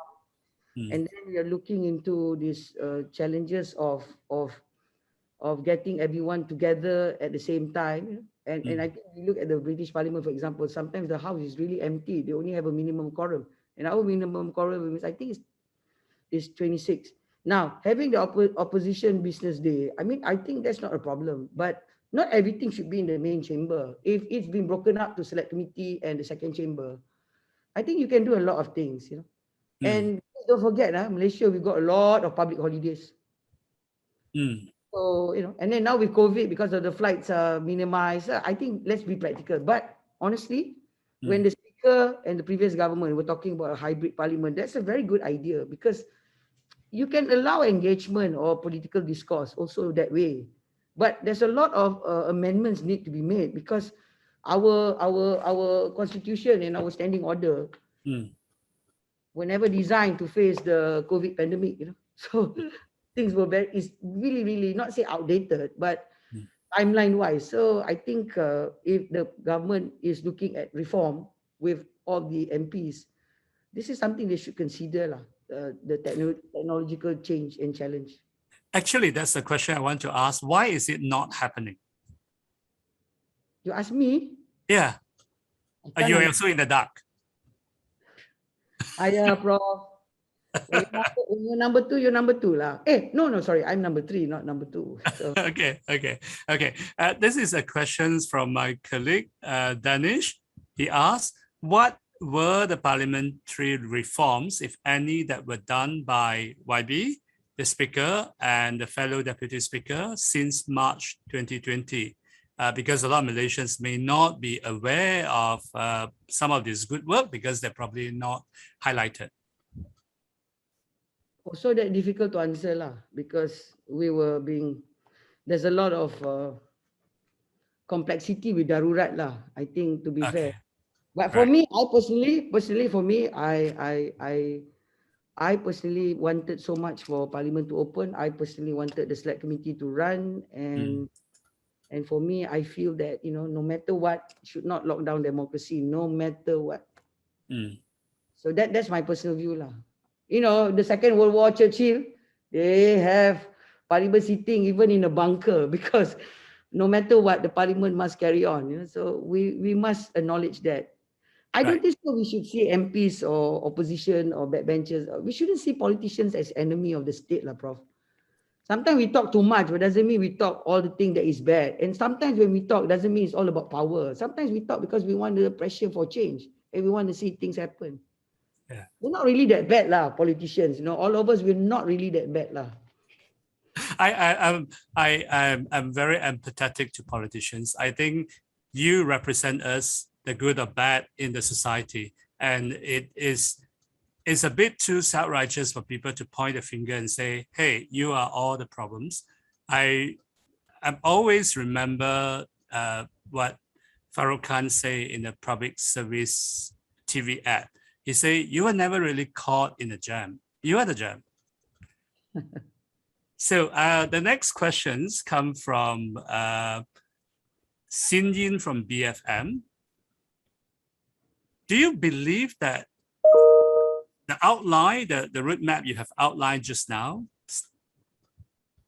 And then we are looking into these challenges of getting everyone together at the same time. And I think you look at the British Parliament, for example, sometimes the house is really empty. They only have a minimum quorum. And our minimum quorum is, I think, is 26. Now, having the opposition business day, I mean, I think that's not a problem. But not everything should be in the main chamber. If it's been broken up to select committee and the second chamber, I think you can do a lot of things, And don't forget, Malaysia, we got a lot of public holidays. So, and then now with COVID, because of the flights are minimized, I think let's be practical. But honestly, when the Speaker and the previous government were talking about a hybrid parliament, that's a very good idea, because you can allow engagement or political discourse also that way. But there's a lot of amendments need to be made, because our constitution and our standing order were never designed to face the COVID pandemic, So things were it's really, really not say outdated, but timeline-wise. So I think if the government is looking at reform with all the MPs, this is something they should consider, the technological change and challenge. Actually, that's the question I want to ask. Why is it not happening? You ask me? Yeah. Are you also in the dark? Prof. When you're number two, you're number two lah. No, sorry, I'm number 3, not number 2. So. Okay. This is a question from my colleague, Danish. He asked, what were the parliamentary reforms, if any, that were done by YB, the Speaker, and the fellow Deputy Speaker since March 2020? because a lot of Malaysians may not be aware of some of this good work because they're probably not highlighted. Also, that difficult to answer lah, because there's a lot of complexity with darurat lah, I think, to be fair. But for me, I personally, for me, I personally wanted so much for Parliament to open. I personally wanted the select committee to run, and for me, I feel that, you know, no matter what, should not lock down democracy, no matter what. So that's my personal view lah. You know, the Second World War, Churchill, they have Parliament sitting even in a bunker because no matter what, the Parliament must carry on. You know, so we must acknowledge that. I don't think so we should see MPs or opposition or backbenchers. We shouldn't see politicians as enemy of the state, lah, Prof. Sometimes we talk too much, but doesn't mean we talk all the thing that is bad. And sometimes when we talk, doesn't mean it's all about power. Sometimes we talk because we want the pressure for change and we want to see things happen. Yeah. We're not really that bad, lah, politicians. You know, all of us, we're not really that bad, lah. I'm very empathetic to politicians. I think you represent us, the good or bad in the society, and it's a bit too self-righteous for people to point a finger and say, "Hey, you are all the problems." I always remember what Farouk Khan say in the public service TV ad. He say, "You were never really caught in a jam. You are the jam." So the next questions come from Xin Yin from BFM. Do you believe that the outline, the roadmap you have outlined just now,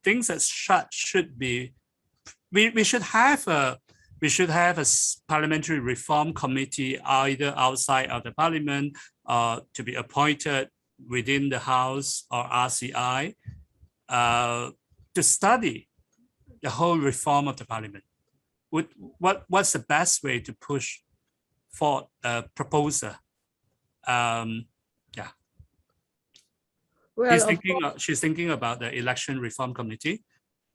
things that should be, we should have a parliamentary reform committee either outside of the parliament to be appointed within the House or RCI to study the whole reform of the parliament? What's the best way to push for a proposal? Yeah. Well, she's thinking about the election reform committee.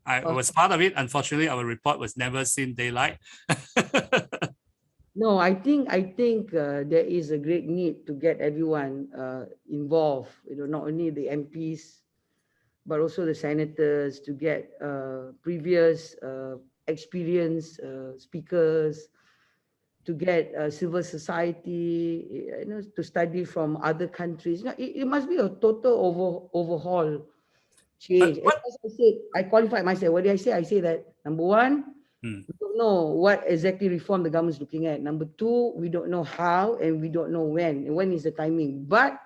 I was part of it. Unfortunately, our report was never seen daylight. No, I think there is a great need to get everyone involved. You know, not only the MPs, but also the senators, to get previous experienced speakers, to get civil society, you know, to study from other countries. You know, it must be a total overhaul change. As I said, I qualified myself. What did I say? I say that, number one, we don't know what exactly reform the government is looking at. Number two, we don't know how and we don't know when. And when is the timing? But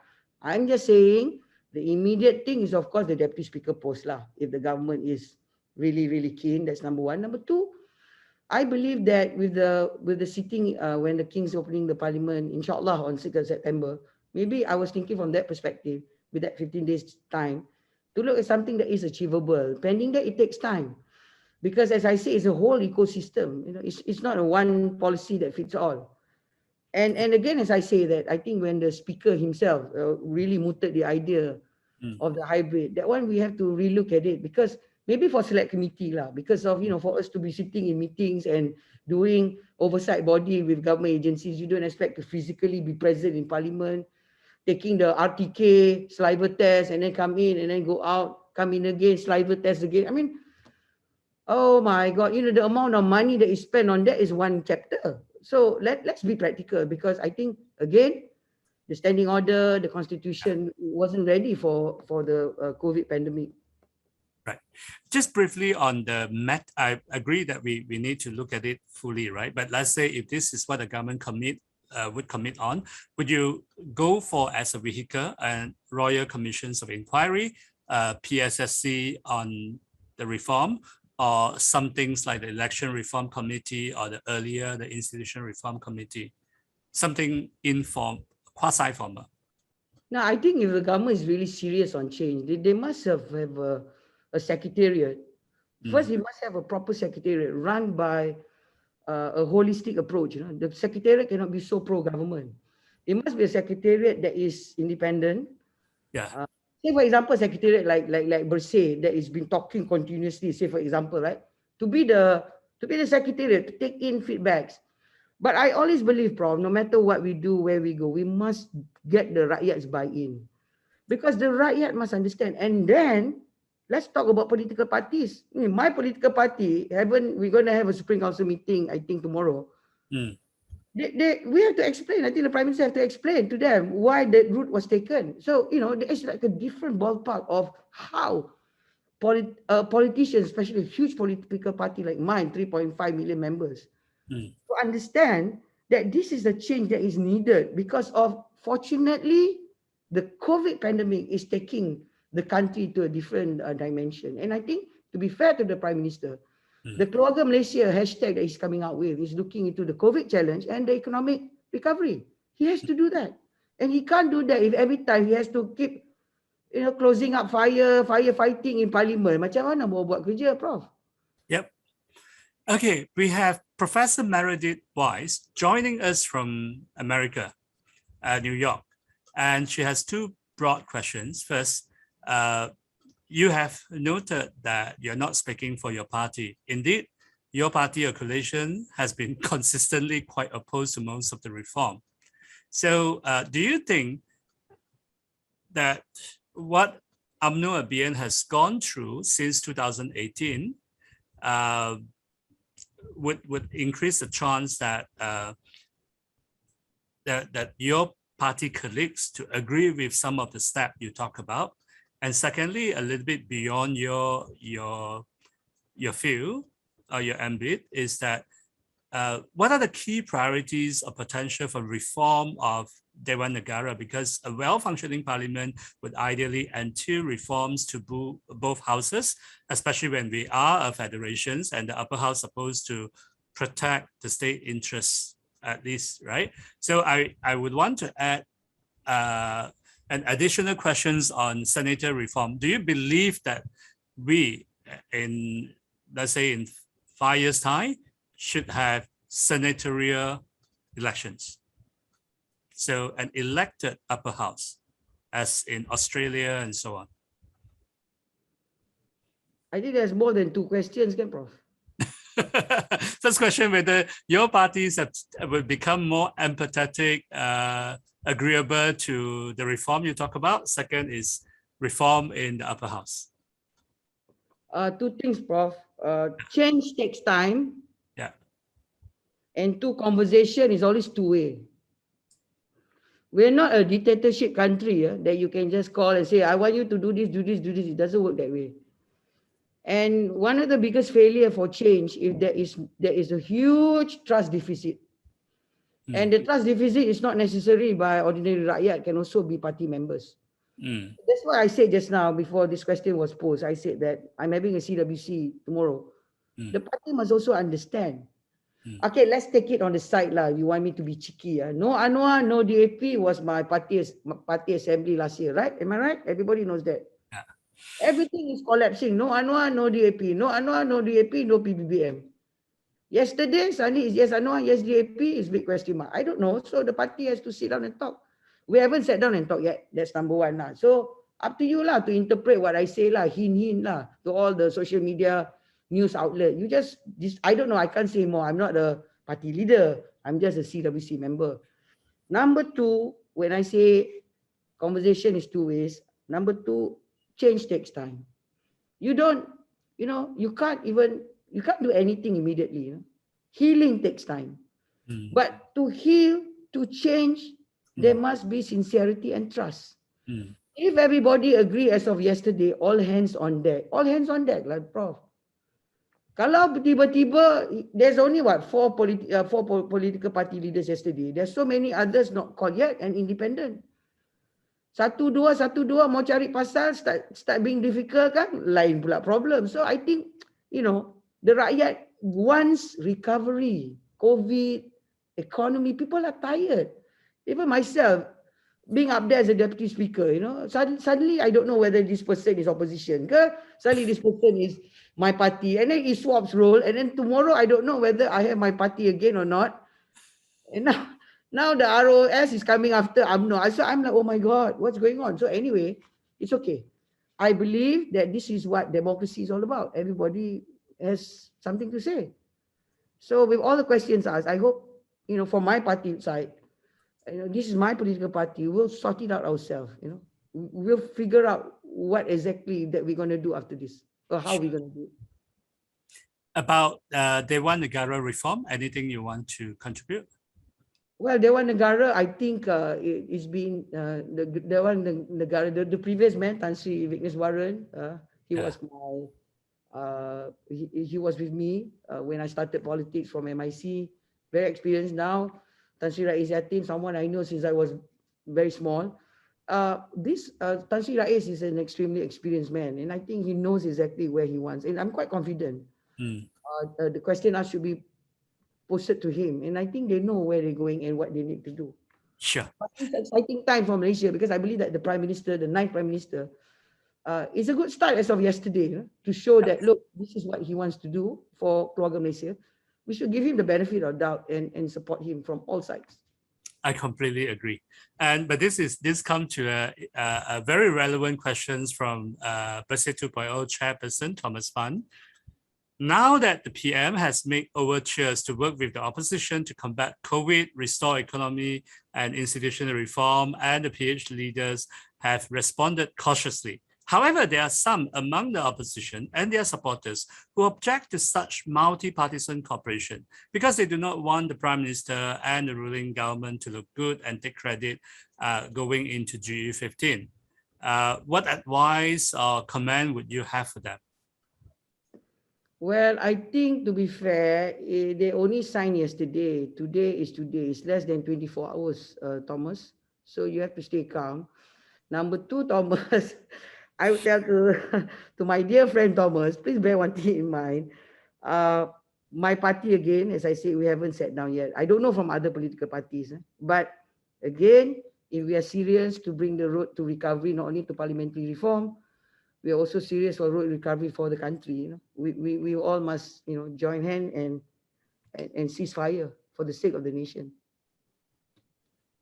I'm just saying the immediate thing is, of course, the deputy speaker post lah. If the government is really, really keen, that's number one. Number two, I believe that with the sitting when the King's opening the parliament, inshallah, on 6th of September, maybe I was thinking from that perspective, with that 15 days time, to look at something that is achievable. Pending that, it takes time. Because as I say, it's a whole ecosystem. You know, it's not a one policy that fits all. And again, as I say that, I think when the speaker himself really mooted the idea of the hybrid, that one we have to relook at it, because maybe for select committee lah, because of, you know, for us to be sitting in meetings and doing oversight body with government agencies, you don't expect to physically be present in parliament, taking the RTK saliva test and then come in and then go out, come in again, saliva test again. I mean, oh my God, you know, the amount of money that is spent on that is one chapter. So let's be practical, because I think, again, the standing order, the constitution wasn't ready for the COVID pandemic. Right. Just briefly on the I agree that we need to look at it fully, right? But let's say if this is what the government would commit on, would you go for as a vehicle and Royal Commissions of Inquiry, PSSC on the reform, or some things like the Election Reform Committee or the Institution Reform Committee, something quasi-formal? No, I think if the government is really serious on change, they must have a secretariat. First, it must have a proper secretariat run by a holistic approach. You know, the secretariat cannot be so pro-government. It must be a secretariat that is independent. Yeah. Say, for example, secretariat like Bersih that has been talking continuously, say, for example, right? To be the to be the secretariat, to take in feedbacks. But I always believe, Prof, no matter what we do, where we go, we must get the rakyat's buy-in. Because the rakyat must understand. And then, let's talk about political parties. My political party, we're going to have a Supreme Council meeting, I think, tomorrow. We have to explain. I think the Prime Minister have to explain to them why that route was taken. So, there's like a different ballpark of how politicians, especially a huge political party like mine, 3.5 million members, to understand that this is the change that is needed because of, fortunately, the COVID pandemic is taking the country to a different dimension. And I think, to be fair to the Prime Minister, the Keluarga Malaysia hashtag that he's coming out with is looking into the COVID challenge and the economic recovery. He has to do that. And he can't do that if every time he has to keep closing up firefighting in Parliament. Macam mana buat kerja, Prof? Yep. Okay, we have Professor Meredith Wise joining us from America, New York. And she has two broad questions. First, you have noted that you're not speaking for your party. Indeed, your party or coalition has been consistently quite opposed to most of the reform. So do you think that what UMNO ABN has gone through since 2018 would increase the chance that that your party colleagues to agree with some of the steps you talk about? And secondly, a little bit beyond your field or your ambit is that what are the key priorities or potential for reform of Dewan Negara? Because a well-functioning parliament would ideally entail reforms to both houses, especially when we are a federation and the upper house supposed to protect the state interests at least, right? So I would want to add an additional questions on senator reform. Do you believe that we, in let's say in 5 years' time, should have senatorial elections? So an elected upper house, as in Australia and so on. I think there's more than two questions, can Prof? First question, whether your parties will become more empathetic, agreeable to the reform you talk about. Second is reform in the upper house. Two things, Prof. Change takes time. Yeah. And conversation is always two-way. We're not a dictatorship country that you can just call and say, I want you to do this, do this, do this. It doesn't work that way. And one of the biggest failure for change is there is a huge trust deficit. And the trust deficit is not necessary by ordinary rakyat, can also be party members. That's why I said just now, before this question was posed, I said that I'm having a CWC tomorrow. The party must also understand. Okay, let's take it on the side lah. You want me to be cheeky? No Anwar, no DAP was my party assembly last year, right? Am I right? Everybody knows that. Yeah. Everything is collapsing. No Anwar, no DAP. No Anwar, no DAP, no PBBM. Yesterday, suddenly is yes Anwar, yes DAP, is big question mark. I don't know. So the party has to sit down and talk. We haven't sat down and talk yet. That's number one lah. So up to you lah to interpret what I say lah, hint lah to all the social media news outlet. You just I don't know. I can't say more. I'm not a party leader. I'm just a CWC member. Number two, when I say conversation is two ways. Number two, change takes time. You don't, you can't do anything immediately. Healing takes time. But to heal, to change, there must be sincerity and trust. If everybody agree as of yesterday, all hands on deck, like Prof. Kalau tiba-tiba, there's only four political party leaders yesterday. There's so many others not called yet and independent. Satu dua mau cari pasal, start being difficult kan, lain pula problem. So I think, the rakyat wants recovery, COVID, economy. People are tired. Even myself, being up there as a deputy speaker, suddenly I don't know whether this person is opposition ke, suddenly this person is my party, and then it swaps role, and then tomorrow I don't know whether I have my party again or not. And now the ROS is coming after UMNO. So I'm like, oh my God, what's going on? So anyway, it's okay. I believe that this is what democracy is all about. Everybody has something to say. So with all the questions asked, I hope, from my party side, this is my political party. We'll sort it out ourselves. We'll figure out what exactly that we're going to do after this, or how we're going to do it. About Dewan Negara reform, anything you want to contribute? Well, Dewan Negara, I think it's been the Dewan Negara, the previous man, Tan Sri Vigneswaran, he was my, he was with me when I started politics from MIC, very experienced now. Tan Sri Rais Yatim, someone I know since I was very small. This Tan Sri Rais is an extremely experienced man, and I think he knows exactly where he wants, and I'm quite confident. The question asked should be posted to him, and I think they know where they're going and what they need to do. Sure. But it's an exciting time for Malaysia, because I believe that the Prime Minister, the ninth Prime Minister, is a good start as of yesterday, to show that, look, this is what he wants to do for Keluarga Malaysia. We should give him the benefit of doubt and support him from all sides. I completely agree. But this comes to a very relevant questions from Brexit 2.0 Chairperson Thomas Fund. Now that the PM has made overtures to work with the opposition to combat COVID, restore economy and institutional reform, and the PH leaders have responded cautiously. However, there are some among the opposition and their supporters who object to such multi-partisan cooperation because they do not want the Prime Minister and the ruling government to look good and take credit going into GE15. What advice or comment would you have for them? Well, I think, to be fair, they only signed yesterday. Today is today. It's less than 24 hours, Thomas. So you have to stay calm. Number two, Thomas, I would tell to my dear friend Thomas, please bear one thing in mind. My party, again, as I say, we haven't sat down yet. I don't know from other political parties. But again, if we are serious to bring the road to recovery, not only to parliamentary reform, we are also serious for road recovery for the country. We all must, join hand and cease fire for the sake of the nation.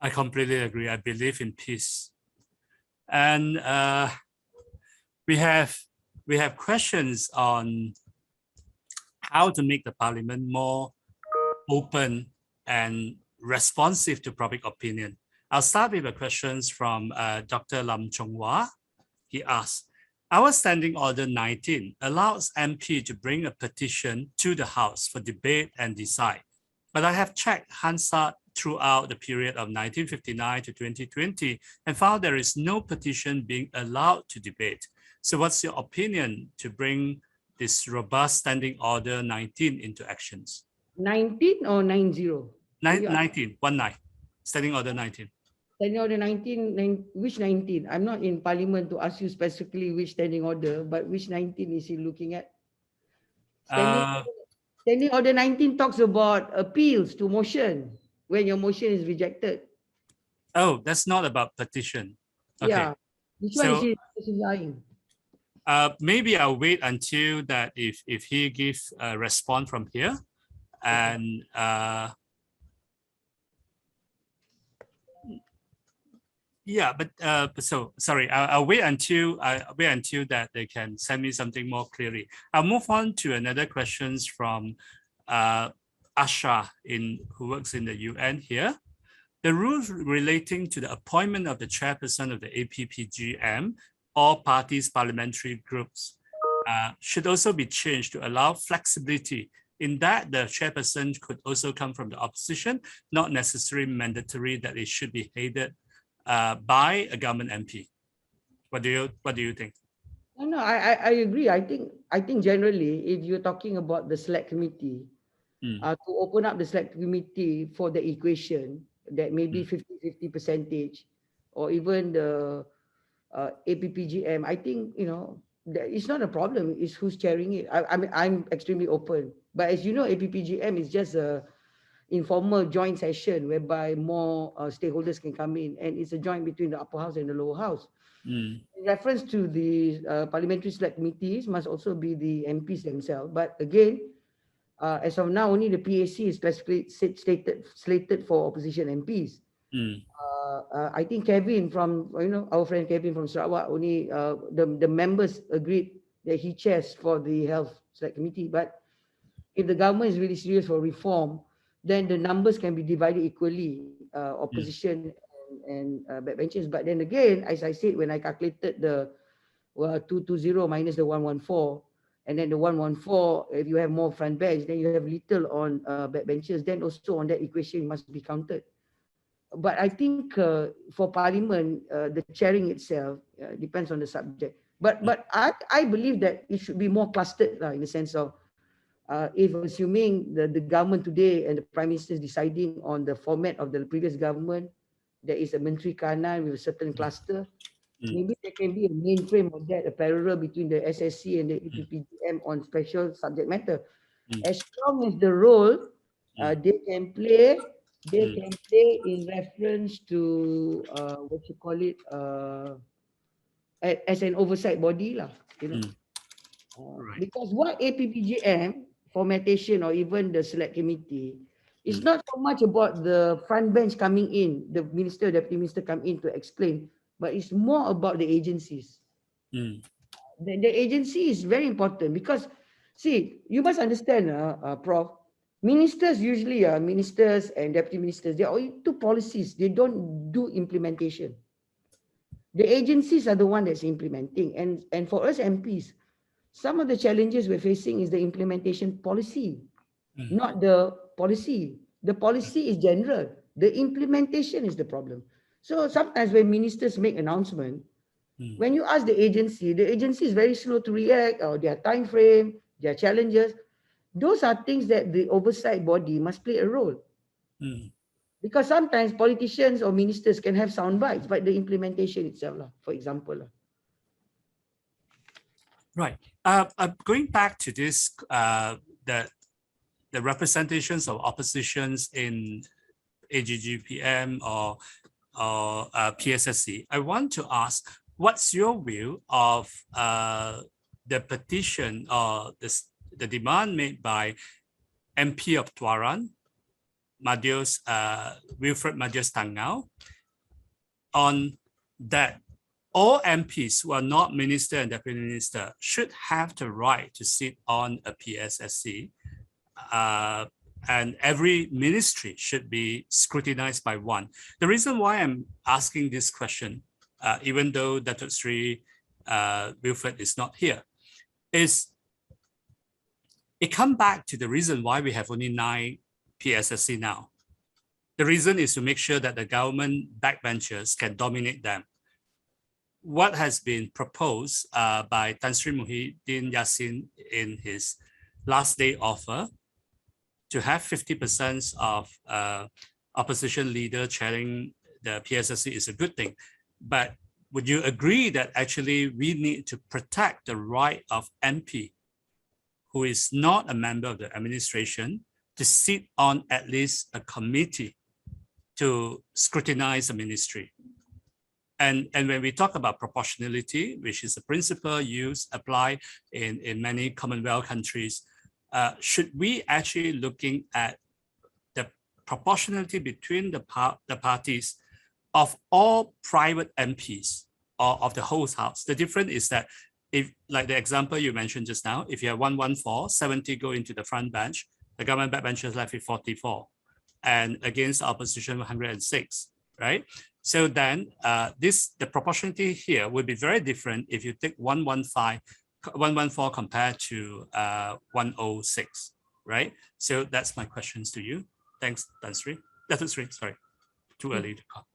I completely agree. I believe in peace. And we have questions on how to make the parliament more open and responsive to public opinion. I'll start with the questions from Dr. Lam Chonghua. He asks, our Standing Order 19 allows MP to bring a petition to the House for debate and decide. But I have checked Hansard throughout the period of 1959 to 2020 and found there is no petition being allowed to debate. So what's your opinion to bring this robust Standing Order 19 into actions? 19 or 90? 19, 19. Standing Order 19. Standing Order 19, which 19? I'm not in Parliament to ask you specifically which Standing Order, but which 19 is he looking at? Standing Order 19 talks about appeals to motion when your motion is rejected. Oh, that's not about petition. Okay. Yeah. Which one is he lying? Maybe I'll wait until that if he gives a response from here, and yeah, but so sorry. I'll wait until that they can send me something more clearly. I'll move on to another questions from Asha who works in the UN here. The rules relating to the appointment of the chairperson of the APPGM or parties parliamentary groups should also be changed to allow flexibility in that the chairperson could also come from the opposition, not necessarily mandatory that it should be headed by a government MP. What do you think? No, I agree. I think generally, if you're talking about the select committee, to open up the select committee for the equation that maybe 50-50 percentage, or even the APPGM, I think it's not a problem. It's who's chairing it. I mean, I'm extremely open. But as you know, APPGM is just a informal joint session whereby more stakeholders can come in, and it's a joint between the upper house and the lower house. In reference to the parliamentary select committees, must also be the MPs themselves. But again, as of now, only the PAC is specifically slated for opposition MPs. I think Kevin from our friend Kevin from Sarawak, only the members agreed that he chairs for the health select committee. But if the government is really serious for reform, then the numbers can be divided equally, opposition and backbenchers. But then again, as I said, when I calculated the 220 minus the 114, and then the 114, if you have more front bench, then you have little on backbenchers, then also on that equation must be counted. But I think for Parliament, the chairing itself depends on the subject. But I believe that it should be more clustered in the sense of, if assuming the government today and the Prime Minister is deciding on the format of the previous government, there is a Menteri Kanan with a certain cluster, maybe there can be a mainframe of that, a parallel between the SSC and the APPGM on special subject matter. As strong as the role they can play in reference to what you call it, as an oversight body lah, you know. Right. Because what APPGM formatation or even the select committee is not so much about the front bench coming in, the minister, deputy minister come in to explain, but it's more about the agencies. The agency is very important because, see, you must understand, Prof, ministers usually are ministers and deputy ministers, they are into policies, they don't do implementation. The agencies are the one that's implementing, and for us MPs, some of the challenges we're facing is the implementation policy, not the policy. The policy is general. The implementation is the problem. So sometimes when ministers make announcement, when you ask the agency is very slow to react, or their time frame, their challenges. Those are things that the oversight body must play a role. Because sometimes politicians or ministers can have sound bites, but the implementation itself, for example. Right. Going back to this, the representations of oppositions in AGGPM or PSSC, I want to ask, what's your view of the petition or the demand made by MP of Tuaran, Wilfred Madius Tangau, on that all MPs who are not minister and deputy minister should have the right to sit on a PSSC, and every ministry should be scrutinized by one. The reason why I'm asking this question, even though Dato Seri Wilfred is not here, is it comes back to the reason why we have only 9 PSSC now. The reason is to make sure that the government backbenchers can dominate them. What has been proposed by Tan Sri Muhyiddin Yassin in his last day offer to have 50% of opposition leader chairing the PSSC is a good thing. But would you agree that actually we need to protect the right of MP who is not a member of the administration to sit on at least a committee to scrutinize the ministry? And when we talk about proportionality, which is a principle applied in many Commonwealth countries, should we actually looking at the proportionality between the parties of all private MPs or of the whole house? The difference is that if, like the example you mentioned just now, if you have 114, 70 go into the front bench, the government backbenchers left with 44, and against the opposition 106, right? So then the proportionality here would be very different if you take 114 compared to 106, right? So that's my questions to you. Thanks, Tan Sri. Dato Sri, sorry, too early to call.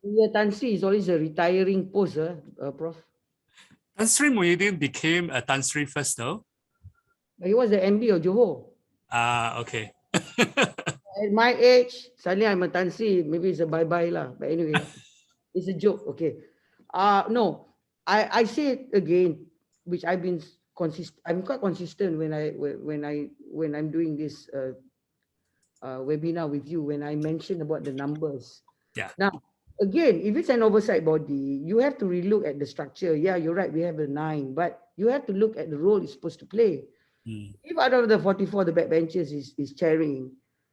Yeah, Tan Sri is always a retiring post, Prof. Tan Sri Muhyiddin became a Tan Sri first though. He was the MD of Johor. Okay. At my age, suddenly I'm a Tan Sri, maybe it's a bye-bye lah. But anyway, it's a joke, okay. No, I say it again, which I've been consistent. I'm quite consistent when I'm doing this webinar with you, when I mention about the numbers. Yeah. Now, again, if it's an oversight body, you have to relook at the structure. Yeah, you're right, we have a 9, but you have to look at the role it's supposed to play. If out of the 44, the backbenchers is chairing,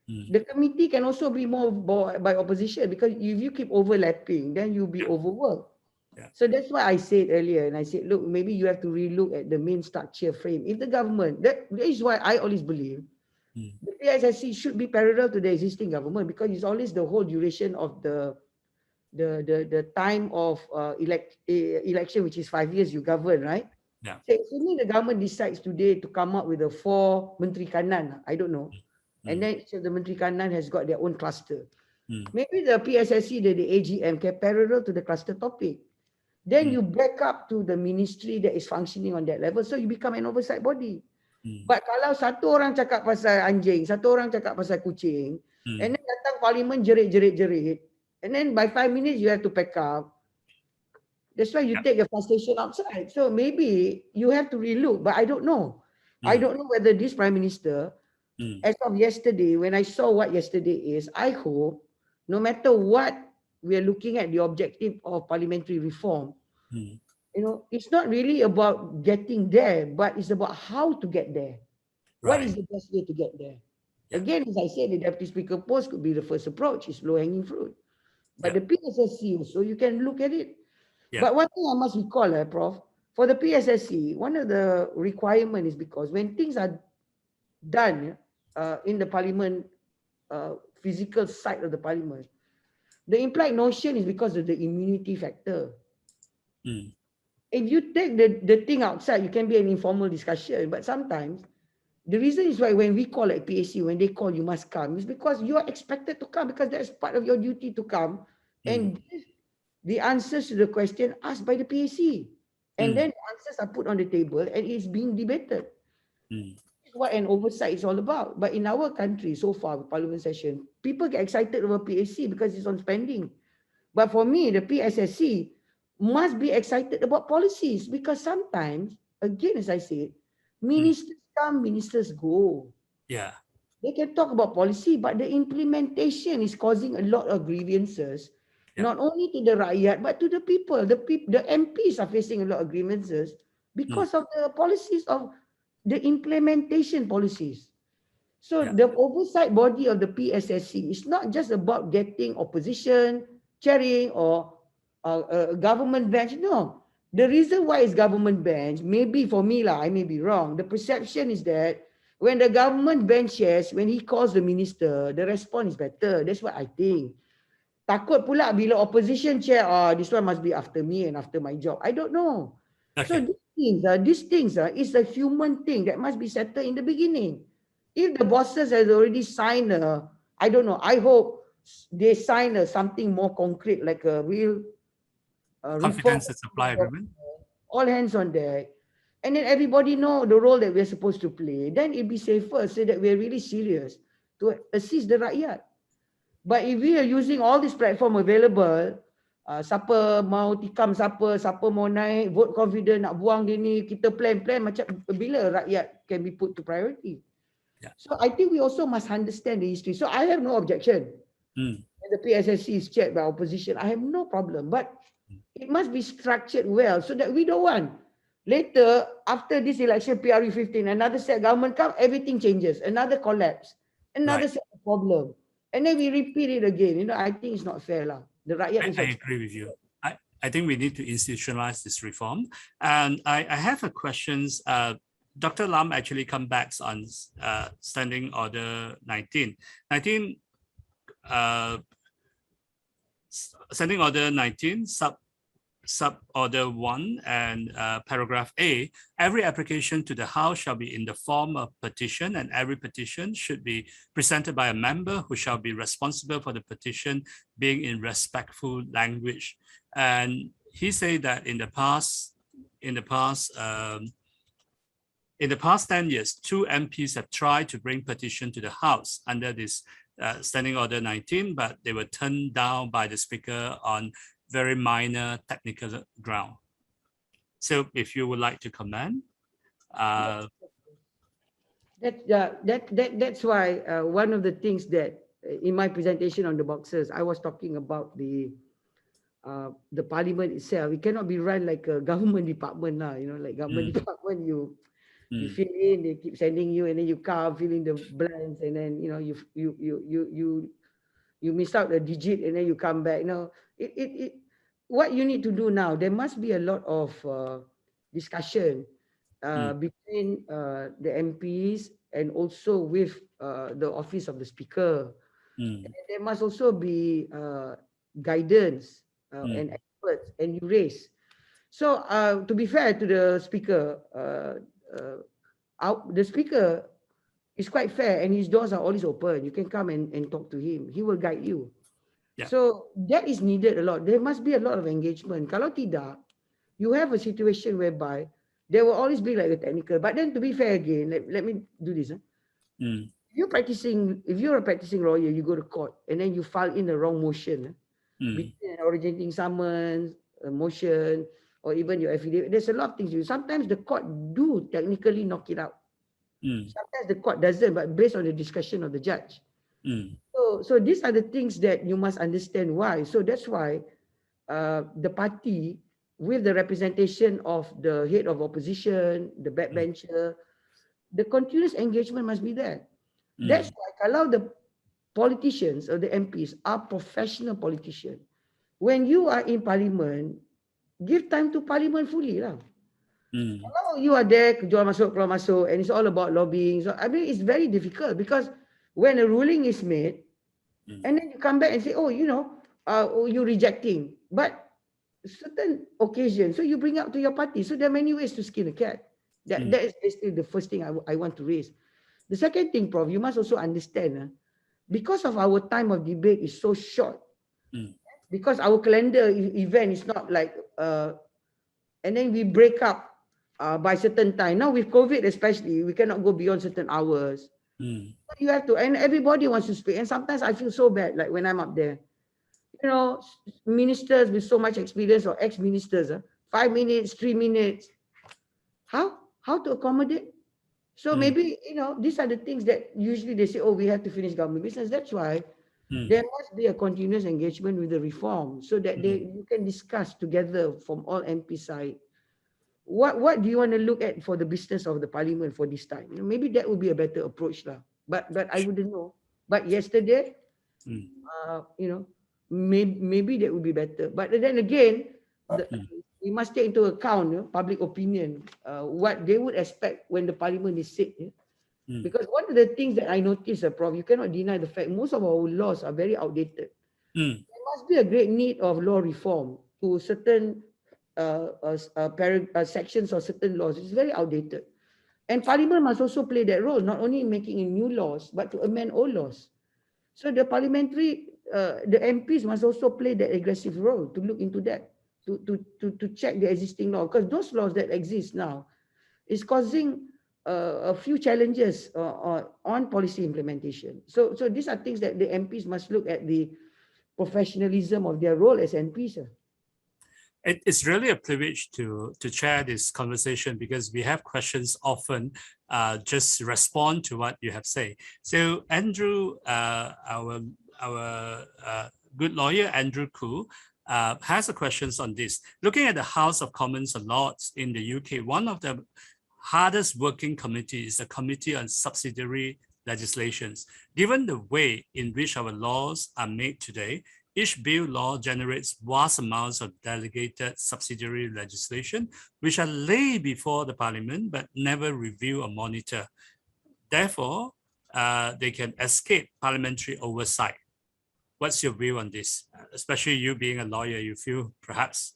the committee can also be more by opposition, because if you keep overlapping, then you'll be overworked. Yeah. So that's why I said earlier, and I said, look, maybe you have to relook at the main structure frame. If the government, that is why I always believe the PSSC should be parallel to the existing government, because it's always the whole duration of the time of election, which is 5 years you govern, right? Yeah. So assuming the government decides today to come up with a 4 Menteri Kanan, I don't know, and then each of the Menteri Kanan has got their own cluster. Maybe the PSSC, the AGM can parallel to the cluster topic. Then you back up to the ministry that is functioning on that level, so you become an oversight body. But kalau satu orang cakap pasal anjing, satu orang cakap pasal kucing, and then datang parlimen jerit, and then by 5 minutes you have to pack up. That's why you take your frustration outside. So maybe you have to relook, but I don't know. I don't know whether this Prime Minister, as of yesterday, when I saw what yesterday is, I hope no matter what we are looking at the objective of parliamentary reform, you know, it's not really about getting there, but it's about how to get there. What is the best way to get there? Yeah. Again, as I said, the deputy speaker post could be the first approach, it's low-hanging fruit. But the PSSC also, you can look at it. But one thing I must recall, Prof, for the PSSC, one of the requirements is because when things are done in the parliament, physical side of the parliament, the implied notion is because of the immunity factor. If you take the thing outside, you can be an informal discussion, but sometimes the reason is why when we call at PAC, when they call you must come, is because you are expected to come, because that's part of your duty to come and give the answers to the question asked by the PAC. And then the answers are put on the table and it's being debated. This is what an oversight is all about. But in our country, so far, with parliament session, people get excited over PAC because it's on spending. But for me, the PSSC must be excited about policies, because sometimes, again, as I said, ministers come, ministers go. Yeah. They can talk about policy, but the implementation is causing a lot of grievances, not only to the rakyat, but to the people. The MPs are facing a lot of grievances because of the policies of the implementation policies. So the oversight body of the PSSC is not just about getting opposition, chairing, or a government bench. No. The reason why it's government bench, maybe for me lah, I may be wrong. The perception is that when the government bench chairs, when he calls the minister, the response is better. That's what I think. Takut pula bila opposition chair, this one must be after me and after my job. I don't know. Okay. So these things is a human thing that must be settled in the beginning. If the bosses has already signed I don't know, I hope they sign something more concrete, like a real Confidence reform, and supply agreement. all hands on deck, and then everybody know the role that we're supposed to play, then it'll be safer, so that we're really serious to assist the rakyat. But if we are using all this platform available, siapa mau tikam siapa mau naik, vote confident, nak buang dia ni, kita plan macam bila rakyat can be put to priority. So I think we also must understand the history. So I have no objection. And the PSSC is chaired by opposition. I have no problem. But it must be structured well, so that we don't want later, after this election, PRU 15, another set government come, everything changes, another collapse, another set of problem. And then we repeat it again. You know, I think it's not fair lah. The rakyat I agree with you. I think we need to institutionalize this reform. And I have a questions. Dr. Lam actually come back on Standing Order 19. Standing Order 19, sub order 1 and paragraph A, every application to the House shall be in the form of petition, and every petition should be presented by a member who shall be responsible for the petition being in respectful language. And he said that in the past 10 years, 2 MPs have tried to bring petition to the House under this Standing Order 19, but they were turned down by the Speaker on very minor technical ground. So if you would like to comment. That's why one of the things that in my presentation on the boxes, I was talking about the parliament itself. It cannot be run like a government department lah, you know, like government department, you fill in, they keep sending you, and then you come fill in the blanks, and then you know you miss out the digit, and then you come back. You know, what you need to do now, there must be a lot of discussion between the MPs and also with the office of the speaker. And there must also be guidance and experts and you raise. So to be fair to the speaker, the speaker is quite fair and his doors are always open. You can come and talk to him. He will guide you. Yeah. So that is needed a lot. There must be a lot of engagement. Kalau tidak, you have a situation whereby there will always be like a technical. But then to be fair again, let me do this. If you're a practicing lawyer, you go to court and then you file in the wrong motion, between an originating summons, a motion, or even your affidavit. There's a lot of things you. Sometimes the court do technically knock it out. Sometimes the court doesn't, but based on the discussion of the judge. So these are the things that you must understand why. So that's why the party with the representation of the head of opposition, the backbencher, the continuous engagement must be there. That's why kalau the politicians or the MPs are professional politicians, when you are in parliament, give time to parliament fully lah. Kalau you are there, jual masuk, keluar masuk, and it's all about lobbying. So I mean, it's very difficult because when a ruling is made, and then you come back and say, oh, you're rejecting. But certain occasions, so you bring up to your party. So there are many ways to skin a cat. That is basically the first thing I want to raise. The second thing, Prof, you must also understand, because of our time of debate is so short, because our calendar event is not like, and then we break up by certain time. Now with COVID especially, we cannot go beyond certain hours. You have to, and everybody wants to speak. And sometimes I feel so bad, like when I'm up there. Ministers with so much experience or ex-ministers, 5 minutes, 3 minutes. How to accommodate? So maybe, these are the things that usually they say, oh, we have to finish government business. That's why there must be a continuous engagement with the reform so that you can discuss together from all MP side. What do you want to look at for the business of the parliament for this time? Maybe that would be a better approach lah. But I wouldn't know. But yesterday, maybe that would be better. But then again, we must take into account public opinion, what they would expect when the parliament is sick. Because one of the things that I noticed, Prof, you cannot deny the fact most of our laws are very outdated. There must be a great need of law reform to certain sections or certain laws. It's very outdated. And parliament must also play that role, not only in making new laws, but to amend old laws. So the parliamentary, the MPs must also play that aggressive role to look into that, to check the existing law, because those laws that exist now is causing a few challenges on policy implementation. So these are things that the MPs must look at the professionalism of their role as MPs. It's really a privilege to chair this conversation because we have questions often just respond to what you have said. So Andrew, our good lawyer, Andrew Koo, has a questions on this. Looking at the House of Commons a lot in the UK, one of the hardest working committees is the Committee on Subsidiary Legislations. Given the way in which our laws are made today, each bill law generates vast amounts of delegated subsidiary legislation, which are laid before the parliament, but never review or monitor. Therefore, they can escape parliamentary oversight. What's your view on this? Especially you being a lawyer, you feel perhaps?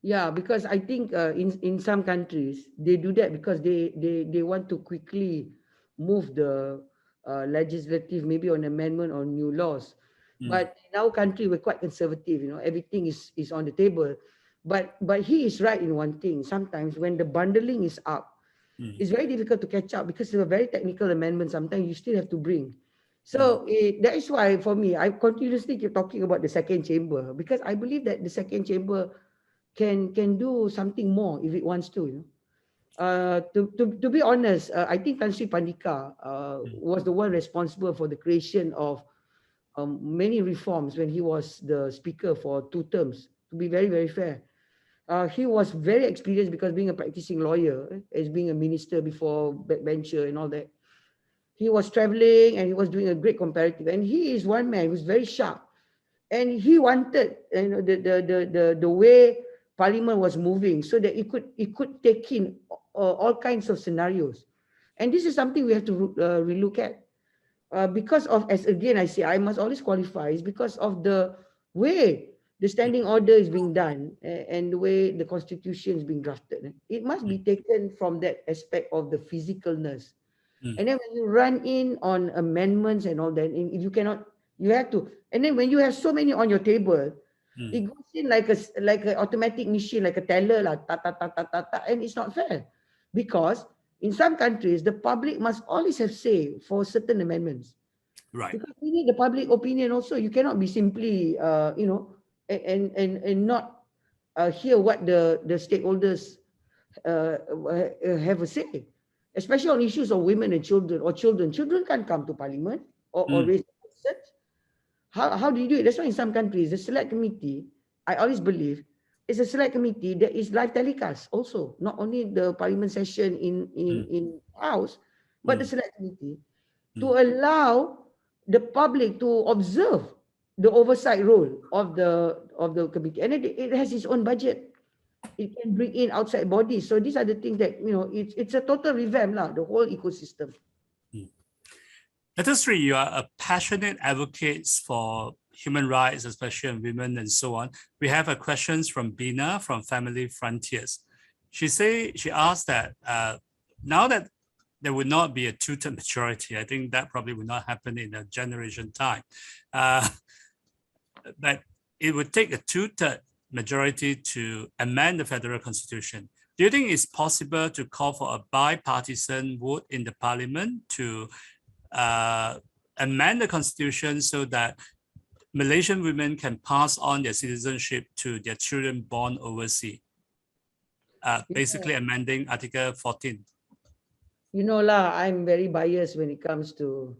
Yeah, because I think in some countries, they do that because they want to quickly move the legislative, maybe on amendment or new laws. But in our country, we're quite conservative, everything is on the table. But he is right in one thing. Sometimes when the bundling is up, it's very difficult to catch up because it's a very technical amendment. Sometimes you still have to bring. So that is why for me, I continuously keep talking about the second chamber, because I believe that the second chamber can do something more if it wants to. To be honest, I think Tan Sri Pandika was the one responsible for the creation of many reforms when he was the speaker for 2 terms, to be very, very fair. He was very experienced because being a practicing lawyer, as being a minister before, backbencher and all that. He was traveling and he was doing a great comparative. And he is one man who's very sharp. And he wanted, the way Parliament was moving, so that it could take in all kinds of scenarios. And this is something we have to relook at. Because of, as again I say, I must always qualify, is because of the way the standing order is being done, and the way the constitution is being drafted. It must be taken from that aspect of the physicalness. And then when you run in on amendments and all that, you cannot, you have to, and then when you have so many on your table, it goes in like an automatic machine, like a teller lah, ta ta ta ta ta ta, and it's not fair. Because in some countries, the public must always have say for certain amendments. Right. Because we need the public opinion also. You cannot be simply, and not hear what the stakeholders have a say, especially on issues of women and children, or children. Children can't come to Parliament or raise concerns. How do you do it? That's why in some countries, the select committee, I always believe, is a select committee that is live telecast also, not only the Parliament session in house, but the select committee, to allow the public to observe the oversight role of the committee. And it has its own budget. It can bring in outside bodies. So these are the things that, it's a total revamp lah, the whole ecosystem. Dato Seri, you are a passionate advocate for human rights, especially on women and so on. We have a questions from Bina from Family Frontiers. She asked that now that there would not be a two-third majority, I think that probably would not happen in a generation time, but it would take a two-third majority to amend the federal constitution. Do you think it's possible to call for a bipartisan vote in the parliament to amend the constitution so that Malaysian women can pass on their citizenship to their children born overseas? Basically amending Article 14. I'm very biased when it comes to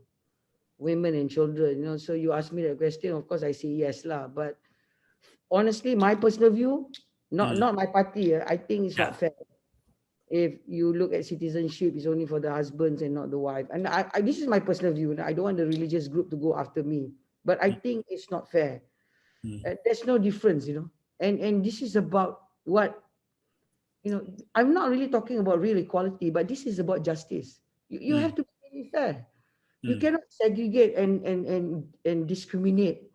women and children, so you ask me that question, of course I say yes lah. But honestly, my personal view, not my party, I think it's not fair. If you look at citizenship, it's only for the husbands and not the wife. And this is my personal view. I don't want the religious group to go after me, but I think it's not fair. There's no difference, and this is about what, I'm not really talking about real equality, but this is about justice. You have to be fair. You cannot segregate and discriminate.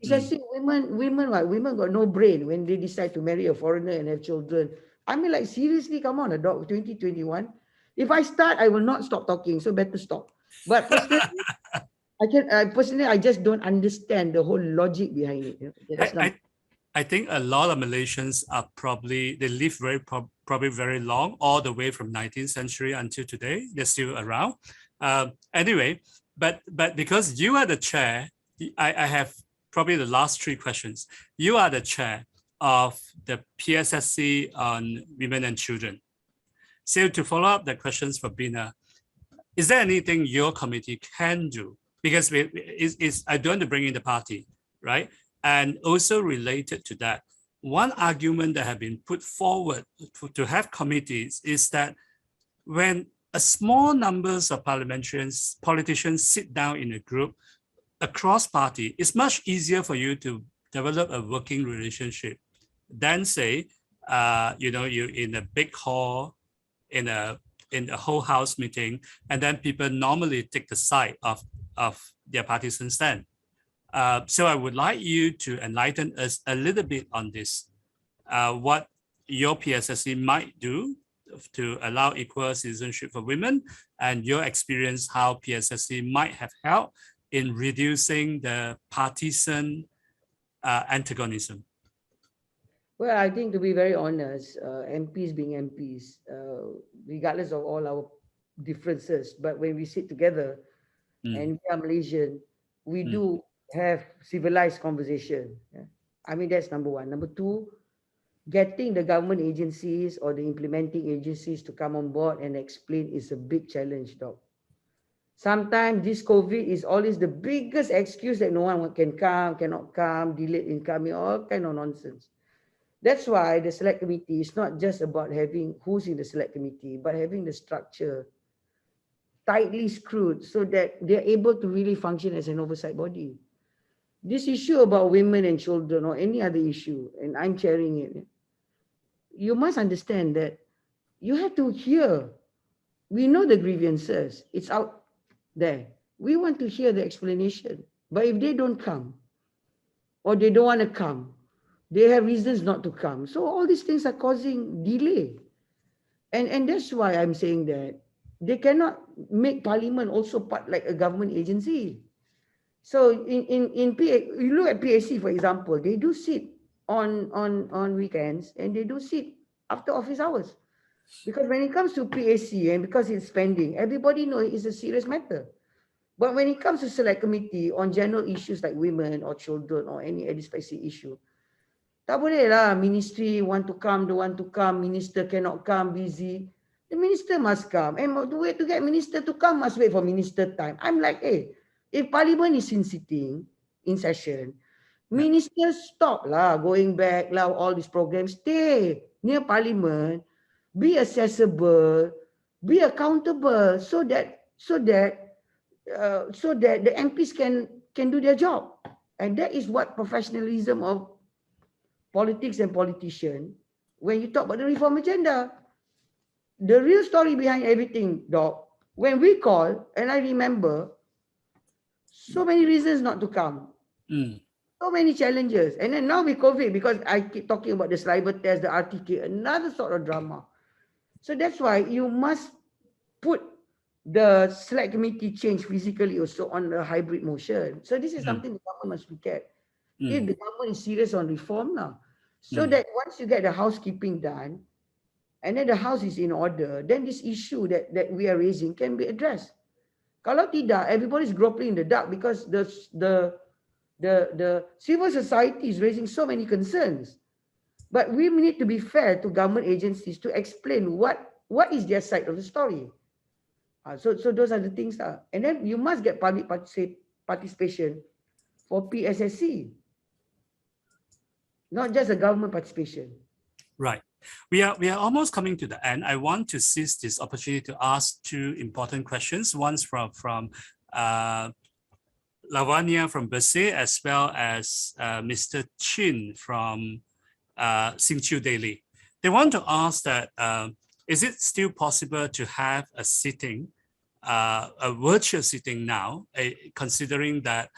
It's as if women got no brain when they decide to marry a foreigner and have children. I mean, like, seriously, come on, 2021. If I start, I will not stop talking, so better stop. But personally, I just don't understand the whole logic behind it. I think a lot of Malaysians are probably, they live probably very long, all the way from 19th century until today. They're still around. Anyway, but because you are the chair, I have probably the last three questions. You are the chair of the PSSC on women and children. So to follow up the questions for Bina, is there anything your committee can do? Because I don't want to bring in the party, right? And also related to that, one argument that have been put forward to have committees is that when a small numbers of politicians sit down in a group across party, it's much easier for you to develop a working relationship than say, you in a big hall, in a whole house meeting, and then people normally take the side of their partisan stand. So I would like you to enlighten us a little bit on this, what your PSSC might do to allow equal citizenship for women, and your experience how PSSC might have helped in reducing the partisan antagonism. Well, I think, to be very honest, MPs being MPs, regardless of all our differences, but when we sit together and we are Malaysian, we do have civilized conversation. I mean, that's number one. Number two, getting the government agencies or the implementing agencies to come on board and explain is a big challenge, Doc. Sometimes this COVID is always the biggest excuse that no one can come, cannot come, delayed in coming, all kind of nonsense. That's why the select committee is not just about having who's in the select committee, but having the structure tightly screwed so that they're able to really function as an oversight body. this issue about women and children or any other issue, and I'm chairing it, you must understand that you have to hear. We know the grievances. It's out there. We want to hear the explanation. But if they don't come, or they don't want to come, they have reasons not to come. So all these things are causing delay. And that's why I'm saying that they cannot make parliament also part like a government agency. So you look at PAC, for example, they do sit on weekends, and they do sit after office hours. Because when it comes to PAC, and because it's spending, everybody knows it's a serious matter. But when it comes to select committee on general issues like women or children or any specific issue, tak boleh lah ministry want to come, don't want to come, minister cannot come, busy. The minister must come. And the way to get minister to come must wait for minister time. I'm like, hey, if parliament is in session, ministers stop lah, going back lah, all these programs, stay near parliament, be accessible, be accountable, so that the MPs can do their job. And that is what professionalism of politics and politician. When you talk about the reform agenda, the real story behind everything, Doc, when we call, and I remember so many reasons not to come, so many challenges. And then now with COVID, because I keep talking about the saliva test, the RTK, another sort of drama. So that's why you must put the select committee change physically also on a hybrid motion. So this is something the government must look at. If the government is serious on reform now, so that once you get the housekeeping done, and then the house is in order, then this issue that we are raising can be addressed. Kalau tidak, everybody is groping in the dark, because the civil society is raising so many concerns. But we need to be fair to government agencies to explain what is their side of the story. So those are the things. And then you must get public participation for PSSC. Not just a government participation. Right. We are almost coming to the end. I want to seize this opportunity to ask two important questions. One's from Lavanya from Bersih, as well as Mr. Chin from Singchu Daily. They want to ask that, is it still possible to have a sitting, a virtual sitting now, considering that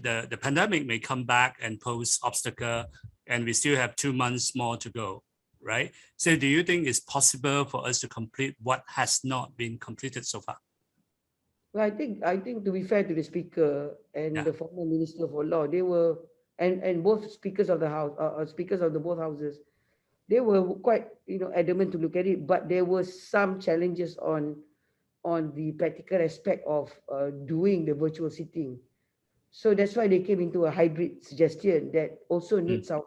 the pandemic may come back and pose obstacle, and we still have 2 months more to go, right? So do you think it's possible for us to complete what has not been completed so far? Well, I think to be fair to the speaker and the former Minister for Law, they were, and both speakers of the house, speakers of the both houses, they were quite adamant to look at it, but there were some challenges on the practical aspect of doing the virtual sitting. So that's why they came into a hybrid suggestion that also needs some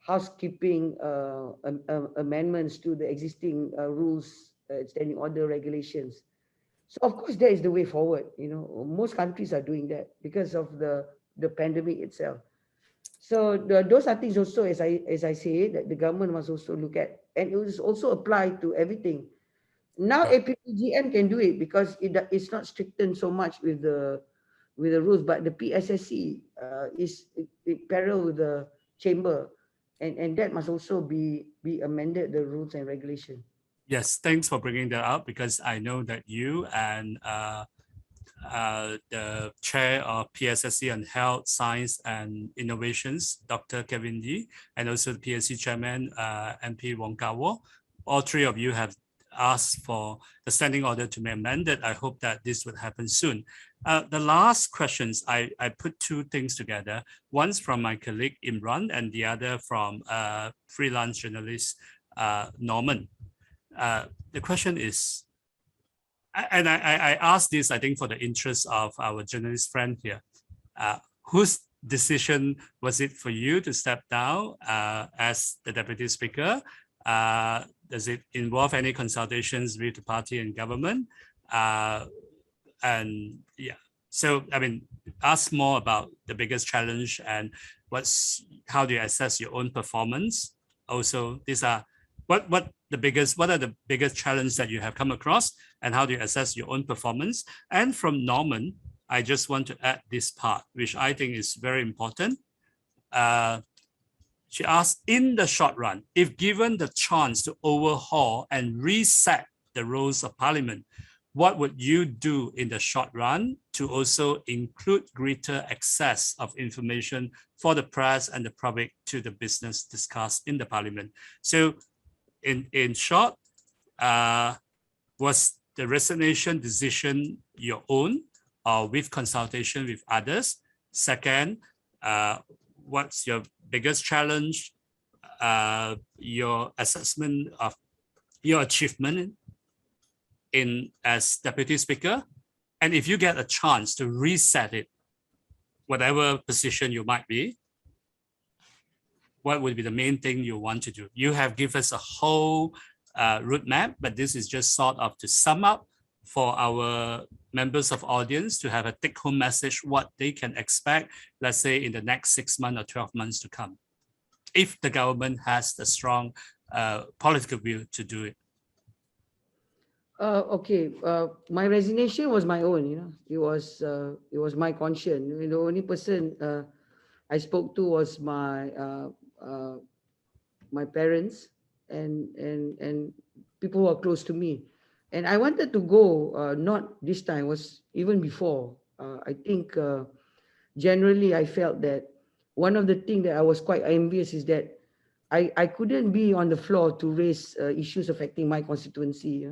housekeeping amendments to the existing rules, standing order regulations. So of course that is the way forward. Most countries are doing that because of the pandemic itself. So those are things also, as I say, that the government must also look at, and it will also apply to everything. Now APPGM can do it because it's not strictened so much with the rules, but the PSSC is parallel with the chamber, and that must also be amended, the rules and regulation. Yes, thanks for bringing that up, because I know that you and the chair of PSSC on Health, Science and Innovations, Dr. Kevin Lee, and also the PSC chairman, MP Wong, all three of you have asked for the standing order to be amended. I hope that this would happen soon. The last questions, I put two things together. One's from my colleague Imran, and the other from freelance journalist Norman. The question is, and I asked this, I think, for the interest of our journalist friend here. Whose decision was it for you to step down as the deputy speaker? Does it involve any consultations with the party and government? And yeah, so I mean, ask more about the biggest challenge and how do you assess your own performance? Also, these are what are the biggest challenges that you have come across, and how do you assess your own performance? And from Norman, I just want to add this part, which I think is very important. She asked, in the short run, if given the chance to overhaul and reset the roles of Parliament, what would you do in the short run to also include greater access of information for the press and the public to the business discussed in the Parliament? So in short, was the resignation decision your own or with consultation with others? Second, what's your biggest challenge, your assessment of your achievement in as Deputy Speaker? And if you get a chance to reset it, whatever position you might be, what would be the main thing you want to do? You have given us a whole roadmap, but this is just sort of to sum up for our members of audience to have a take-home message, what they can expect, let's say in the next 6 months or 12 months to come, if the government has the strong political will to do it. Okay, my resignation was my own, it was my conscience. The only person I spoke to was my my parents and people who are close to me. And I wanted to go, not this time, was even before. I think generally I felt that one of the things that I was quite envious is that I couldn't be on the floor to raise issues affecting my constituency.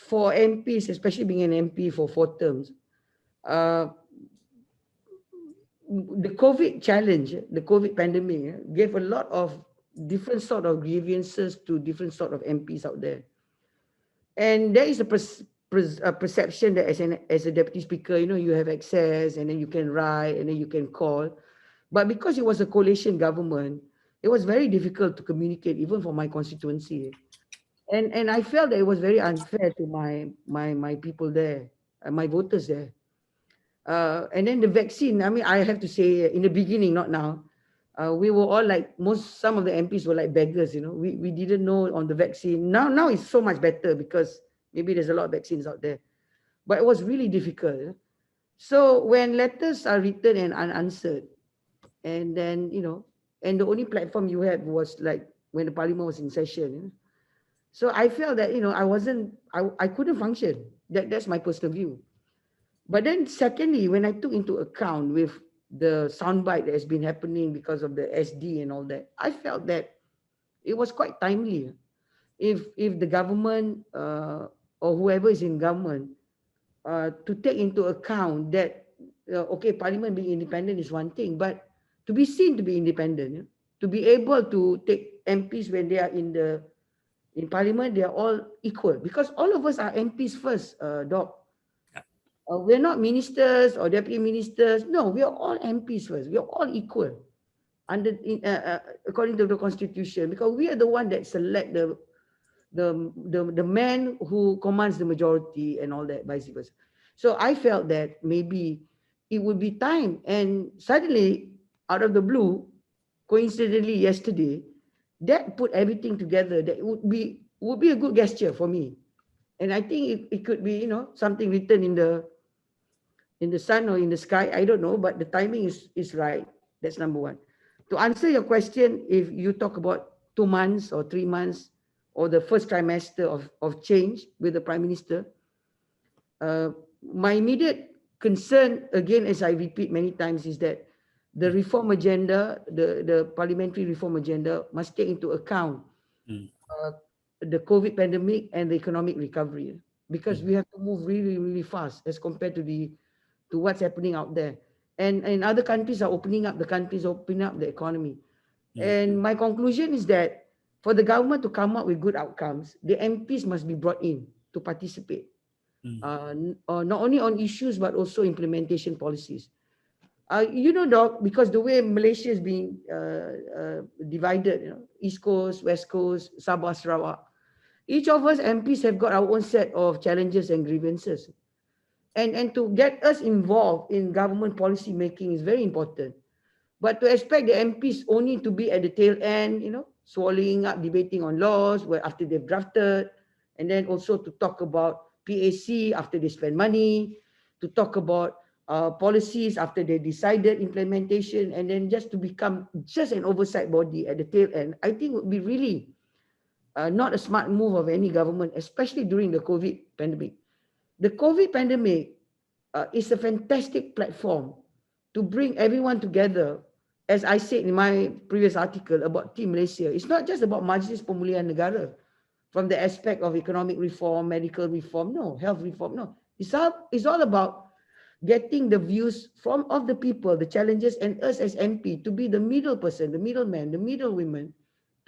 For MPs, especially being an MP for 4 terms, the COVID challenge, the COVID pandemic gave a lot of different sort of grievances to different sort of MPs out there. And there is a perception that as a deputy speaker, you have access and then you can write and then you can call. But because it was a coalition government, it was very difficult to communicate even for my constituency. And I felt that it was very unfair to my people there, my voters there. And then the vaccine, I mean, I have to say in the beginning, not now, we were all like, some of the MPs were like beggars, we didn't know on the vaccine. Now it's so much better because maybe there's a lot of vaccines out there, but it was really difficult. So when letters are written and unanswered, and then, and the only platform you had was like when the parliament was in session, so I felt that, I couldn't function. That's my personal view. But then secondly, when I took into account with the soundbite that has been happening because of the SD and all that, I felt that it was quite timely. If the government or whoever is in government to take into account that, okay, Parliament being independent is one thing, but to be seen to be independent, to be able to take MPs when they are in Parliament, they are all equal, because all of us are MPs first, Doc. We're not ministers or deputy ministers. No, we are all MPs first. We are all equal according to the constitution, because we are the one that select the man who commands the majority and all that, vice versa. So I felt that maybe it would be time, and suddenly, out of the blue, coincidentally yesterday, that put everything together. That would be a good gesture for me, and I think it could be, something written in the sun or in the sky. I don't know, but the timing is right. That's number one. To answer your question, if you talk about 2 months or 3 months or the first trimester of change with the Prime Minister, my immediate concern, again, as I repeat many times, is that the reform agenda, the parliamentary reform agenda, must take into account the COVID pandemic and the economic recovery, because we have to move really, really fast as compared to what's happening out there. And other countries are opening up, the economy. And my conclusion is that for the government to come up with good outcomes, the MPs must be brought in to participate, not only on issues, but also implementation policies. Doc, because the way Malaysia is being divided, East Coast, West Coast, Sabah, Sarawak, each of us MPs have got our own set of challenges and grievances. And to get us involved in government policy making is very important. But to expect the MPs only to be at the tail end, swallowing up, debating on laws after they've drafted, and then also to talk about PAC after they spend money, to talk about policies after they decided implementation, and then just to become just an oversight body at the tail end, I think would be really not a smart move of any government, especially during the COVID pandemic. The COVID pandemic is a fantastic platform to bring everyone together. As I said in my previous article about Team Malaysia, it's not just about Majlis Pemulihan Negara from the aspect of economic reform, medical reform, no, health reform, no. It's all about getting the views of the people, the challenges, and us as MP to be the middle person, the middleman, the middle women,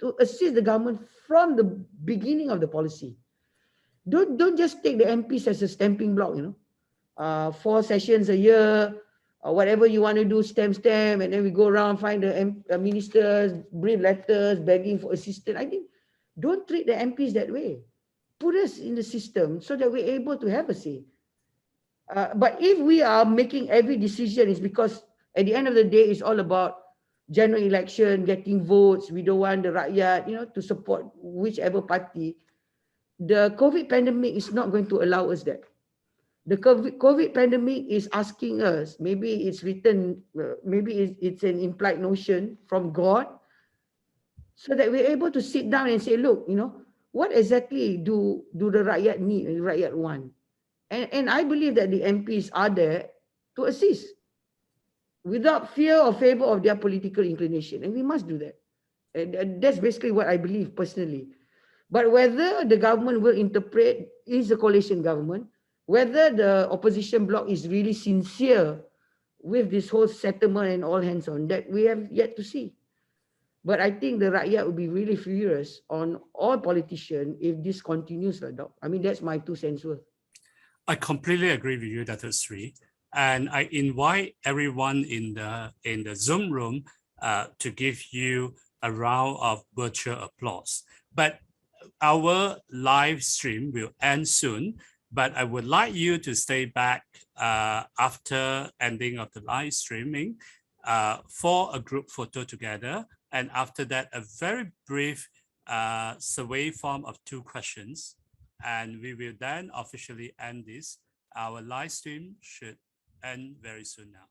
to assist the government from the beginning of the policy. Don't just take the MPs as a stamping block, 4 sessions a year, whatever you want to do, stamp, and then we go around, find the ministers, bring letters, begging for assistance. I think don't treat the MPs that way. Put us in the system so that we're able to have a say. But if we are making every decision, it's because at the end of the day, it's all about general election, getting votes. We don't want the rakyat, to support whichever party. The COVID pandemic is not going to allow us that. The COVID pandemic is asking us, maybe it's written, maybe it's an implied notion from God, so that we're able to sit down and say, look, what exactly do the rakyat need and the rakyat want? And I believe that the MPs are there to assist without fear or favor of their political inclination. And we must do that. And that's basically what I believe personally. But whether the government will interpret is a coalition government, whether the opposition bloc is really sincere with this whole settlement and all hands on deck, we have yet to see. But I think the rakyat will be really furious on all politicians if this continues. I mean, that's my 2 cents worth. I completely agree with you, Dato Sri. And I invite everyone in the Zoom room to give you a round of virtual applause. But our live stream will end soon, but I would like you to stay back after ending of the live streaming for a group photo together. And after that, a very brief survey form of 2 questions. And we will then officially end this. Our live stream should end very soon now.